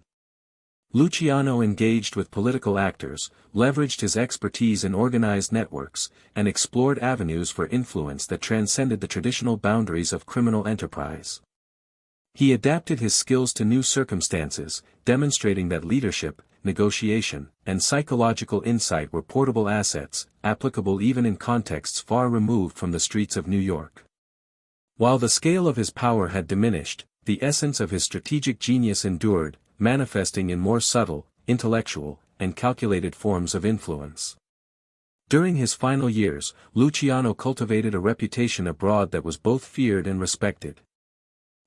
Luciano engaged with political actors, leveraged his expertise in organized networks, and explored avenues for influence that transcended the traditional boundaries of criminal enterprise. He adapted his skills to new circumstances, demonstrating that leadership, negotiation, and psychological insight were portable assets, applicable even in contexts far removed from the streets of New York. While the scale of his power had diminished, the essence of his strategic genius endured, manifesting in more subtle, intellectual, and calculated forms of influence. During his final years, Luciano cultivated a reputation abroad that was both feared and respected.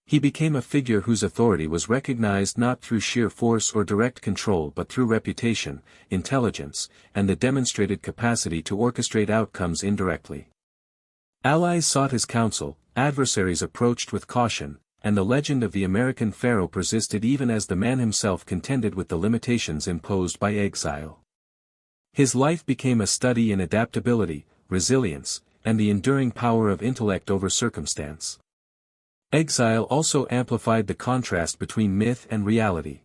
He became a figure whose authority was recognized not through sheer force or direct control but through reputation, intelligence, and the demonstrated capacity to orchestrate outcomes indirectly. Allies sought his counsel, adversaries approached with caution, and the legend of the American Pharaoh persisted even as the man himself contended with the limitations imposed by exile. His life became a study in adaptability, resilience, and the enduring power of intellect over circumstance. Exile also amplified the contrast between myth and reality.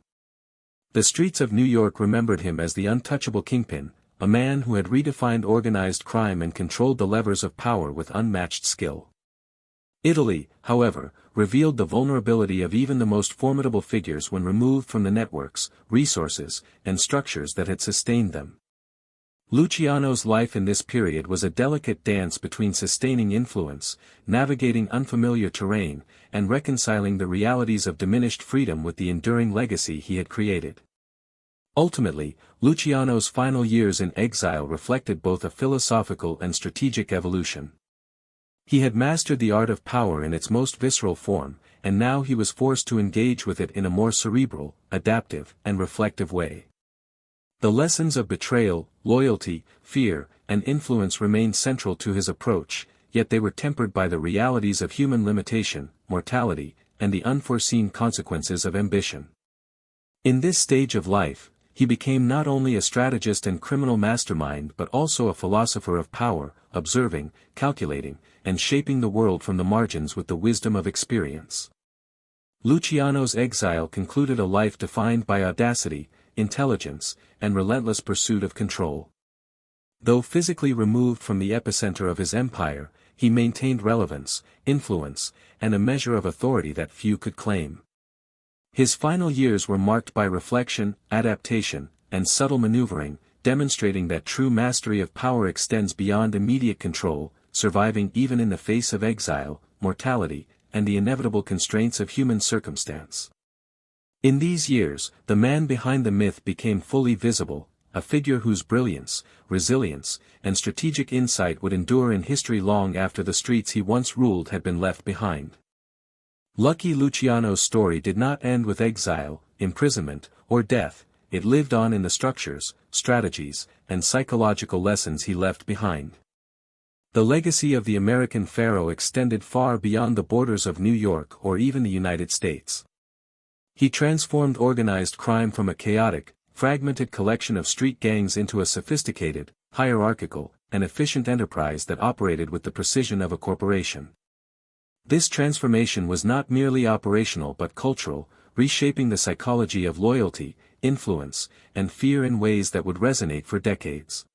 The streets of New York remembered him as the untouchable kingpin, a man who had redefined organized crime and controlled the levers of power with unmatched skill. Italy, however, revealed the vulnerability of even the most formidable figures when removed from the networks, resources, and structures that had sustained them. Luciano's life in this period was a delicate dance between sustaining influence, navigating unfamiliar terrain, and reconciling the realities of diminished freedom with the enduring legacy he had created. Ultimately, Luciano's final years in exile reflected both a philosophical and strategic evolution. He had mastered the art of power in its most visceral form, and now he was forced to engage with it in a more cerebral, adaptive, and reflective way. The lessons of betrayal, loyalty, fear, and influence remained central to his approach, yet they were tempered by the realities of human limitation, mortality, and the unforeseen consequences of ambition. In this stage of life, he became not only a strategist and criminal mastermind but also a philosopher of power, observing, calculating, and shaping the world from the margins with the wisdom of experience. Luciano's exile concluded a life defined by audacity, intelligence, and relentless pursuit of control. Though physically removed from the epicenter of his empire, he maintained relevance, influence, and a measure of authority that few could claim. His final years were marked by reflection, adaptation, and subtle maneuvering, demonstrating that true mastery of power extends beyond immediate control, surviving even in the face of exile, mortality, and the inevitable constraints of human circumstance. In these years, the man behind the myth became fully visible, a figure whose brilliance, resilience, and strategic insight would endure in history long after the streets he once ruled had been left behind. Lucky Luciano's story did not end with exile, imprisonment, or death. It lived on in the structures, strategies, and psychological lessons he left behind. The legacy of the American Pharaoh extended far beyond the borders of New York or even the United States. He transformed organized crime from a chaotic, fragmented collection of street gangs into a sophisticated, hierarchical, and efficient enterprise that operated with the precision of a corporation. This transformation was not merely operational but cultural, reshaping the psychology of loyalty, influence, and fear in ways that would resonate for decades.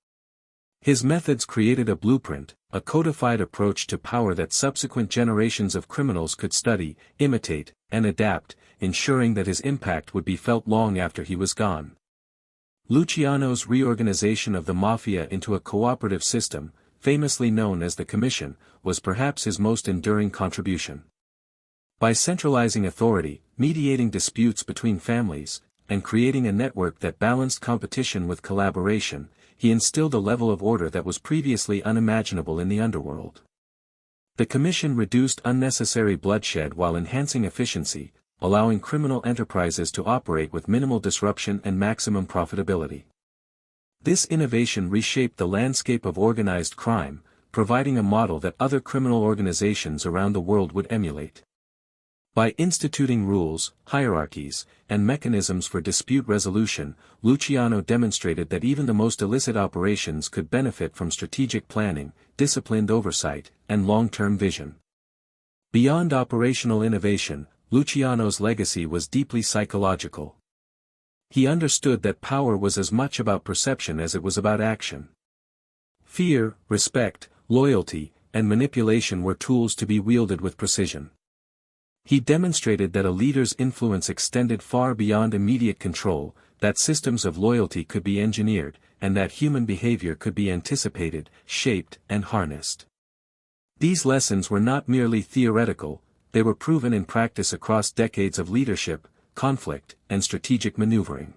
His methods created a blueprint, a codified approach to power that subsequent generations of criminals could study, imitate, and adapt, ensuring that his impact would be felt long after he was gone. Luciano's reorganization of the mafia into a cooperative system, famously known as the Commission, was perhaps his most enduring contribution. By centralizing authority, mediating disputes between families, and creating a network that balanced competition with collaboration, he instilled a level of order that was previously unimaginable in the underworld. The Commission reduced unnecessary bloodshed while enhancing efficiency, allowing criminal enterprises to operate with minimal disruption and maximum profitability. This innovation reshaped the landscape of organized crime, providing a model that other criminal organizations around the world would emulate. By instituting rules, hierarchies, and mechanisms for dispute resolution, Luciano demonstrated that even the most illicit operations could benefit from strategic planning, disciplined oversight, and long-term vision. Beyond operational innovation, Luciano's legacy was deeply psychological. He understood that power was as much about perception as it was about action. Fear, respect, loyalty, and manipulation were tools to be wielded with precision. He demonstrated that a leader's influence extended far beyond immediate control, that systems of loyalty could be engineered, and that human behavior could be anticipated, shaped, and harnessed. These lessons were not merely theoretical, they were proven in practice across decades of leadership, conflict, and strategic maneuvering.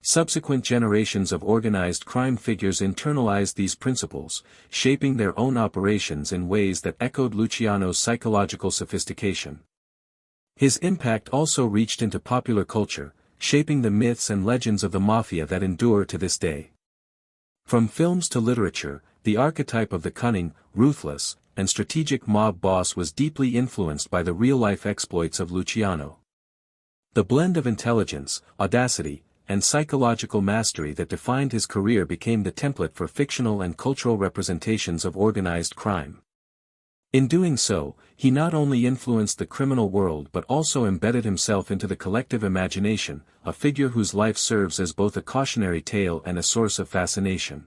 Subsequent generations of organized crime figures internalized these principles, shaping their own operations in ways that echoed Luciano's psychological sophistication. His impact also reached into popular culture, shaping the myths and legends of the mafia that endure to this day. From films to literature, the archetype of the cunning, ruthless, and strategic mob boss was deeply influenced by the real-life exploits of Luciano. The blend of intelligence, audacity, and psychological mastery that defined his career became the template for fictional and cultural representations of organized crime. In doing so, he not only influenced the criminal world but also embedded himself into the collective imagination, a figure whose life serves as both a cautionary tale and a source of fascination.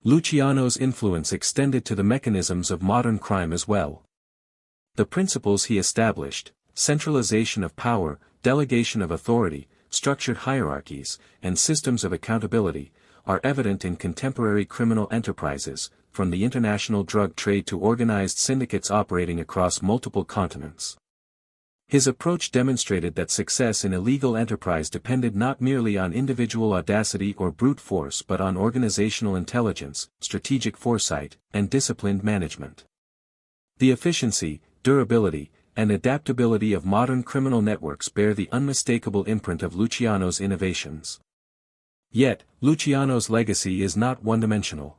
Luciano's influence extended to the mechanisms of modern crime as well. The principles he established, centralization of power, delegation of authority, structured hierarchies, and systems of accountability, are evident in contemporary criminal enterprises, from the international drug trade to organized syndicates operating across multiple continents. His approach demonstrated that success in illegal enterprise depended not merely on individual audacity or brute force but on organizational intelligence, strategic foresight, and disciplined management. The efficiency, durability, and adaptability of modern criminal networks bear the unmistakable imprint of Luciano's innovations. Yet, Luciano's legacy is not one-dimensional.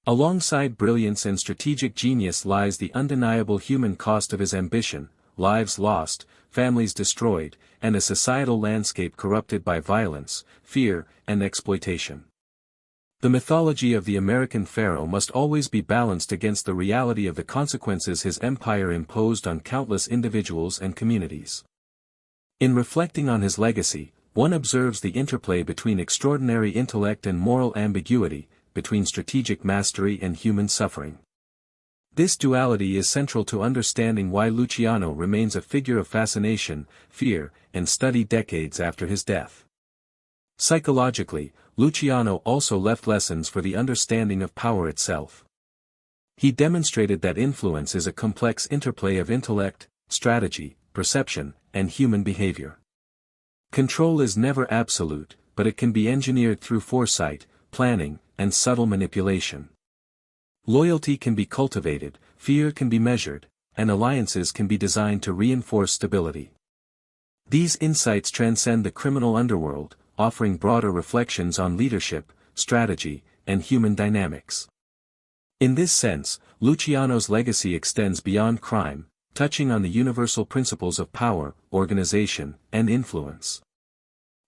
Alongside brilliance and strategic genius lies the undeniable human cost of his ambition: lives lost, families destroyed, and a societal landscape corrupted by violence, fear, and exploitation. The mythology of the American Pharaoh must always be balanced against the reality of the consequences his empire imposed on countless individuals and communities. In reflecting on his legacy, one observes the interplay between extraordinary intellect and moral ambiguity, between strategic mastery and human suffering. This duality is central to understanding why Luciano remains a figure of fascination, fear, and study decades after his death. Psychologically, Luciano also left lessons for the understanding of power itself. He demonstrated that influence is a complex interplay of intellect, strategy, perception, and human behavior. Control is never absolute, but it can be engineered through foresight, planning, and subtle manipulation. Loyalty can be cultivated, fear can be measured, and alliances can be designed to reinforce stability. These insights transcend the criminal underworld, offering broader reflections on leadership, strategy, and human dynamics. In this sense, Luciano's legacy extends beyond crime, touching on the universal principles of power, organization, and influence.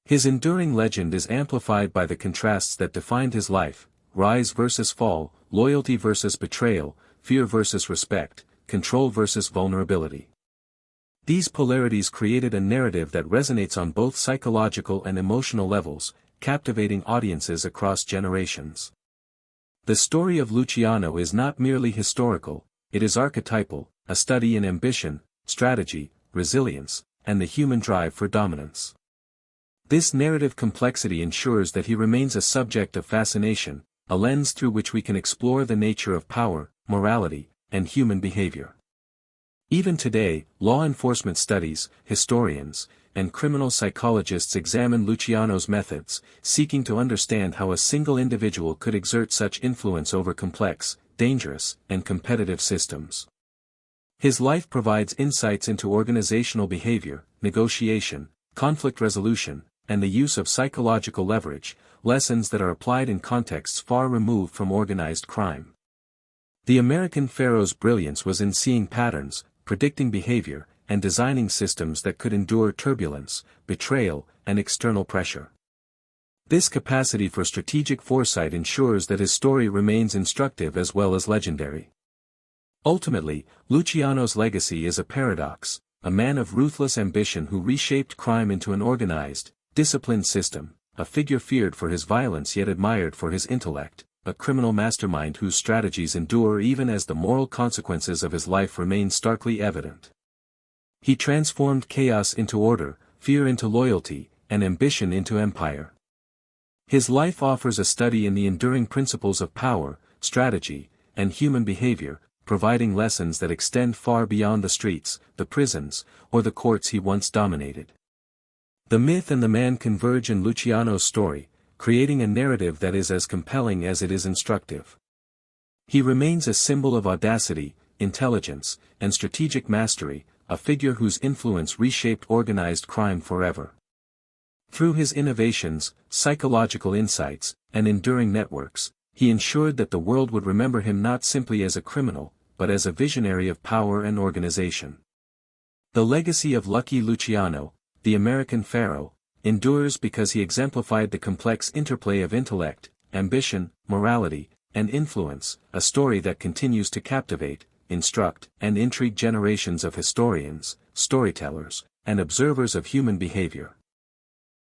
His enduring legend is amplified by the contrasts that defined his life: rise versus fall, loyalty versus betrayal, fear versus respect, control versus vulnerability. These polarities created a narrative that resonates on both psychological and emotional levels, captivating audiences across generations. The story of Luciano is not merely historical, it is archetypal, a study in ambition, strategy, resilience, and the human drive for dominance. This narrative complexity ensures that he remains a subject of fascination, a lens through which we can explore the nature of power, morality, and human behavior. Even today, law enforcement studies, historians, and criminal psychologists examine Luciano's methods, seeking to understand how a single individual could exert such influence over complex, dangerous, and competitive systems. His life provides insights into organizational behavior, negotiation, conflict resolution, and the use of psychological leverage, lessons that are applied in contexts far removed from organized crime. The American Pharaoh's brilliance was in seeing patterns, predicting behavior, and designing systems that could endure turbulence, betrayal, and external pressure. This capacity for strategic foresight ensures that his story remains instructive as well as legendary. Ultimately, Luciano's legacy is a paradox: a man of ruthless ambition who reshaped crime into an organized, disciplined system, a figure feared for his violence yet admired for his intellect, a criminal mastermind whose strategies endure even as the moral consequences of his life remain starkly evident. He transformed chaos into order, fear into loyalty, and ambition into empire. His life offers a study in the enduring principles of power, strategy, and human behavior, providing lessons that extend far beyond the streets, the prisons, or the courts he once dominated. The myth and the man converge in Luciano's story, creating a narrative that is as compelling as it is instructive. He remains a symbol of audacity, intelligence, and strategic mastery, a figure whose influence reshaped organized crime forever. Through his innovations, psychological insights, and enduring networks, he ensured that the world would remember him not simply as a criminal, but as a visionary of power and organization. The legacy of Lucky Luciano, the American Pharaoh, endures because he exemplified the complex interplay of intellect, ambition, morality, and influence, a story that continues to captivate, instruct, and intrigue generations of historians, storytellers, and observers of human behavior.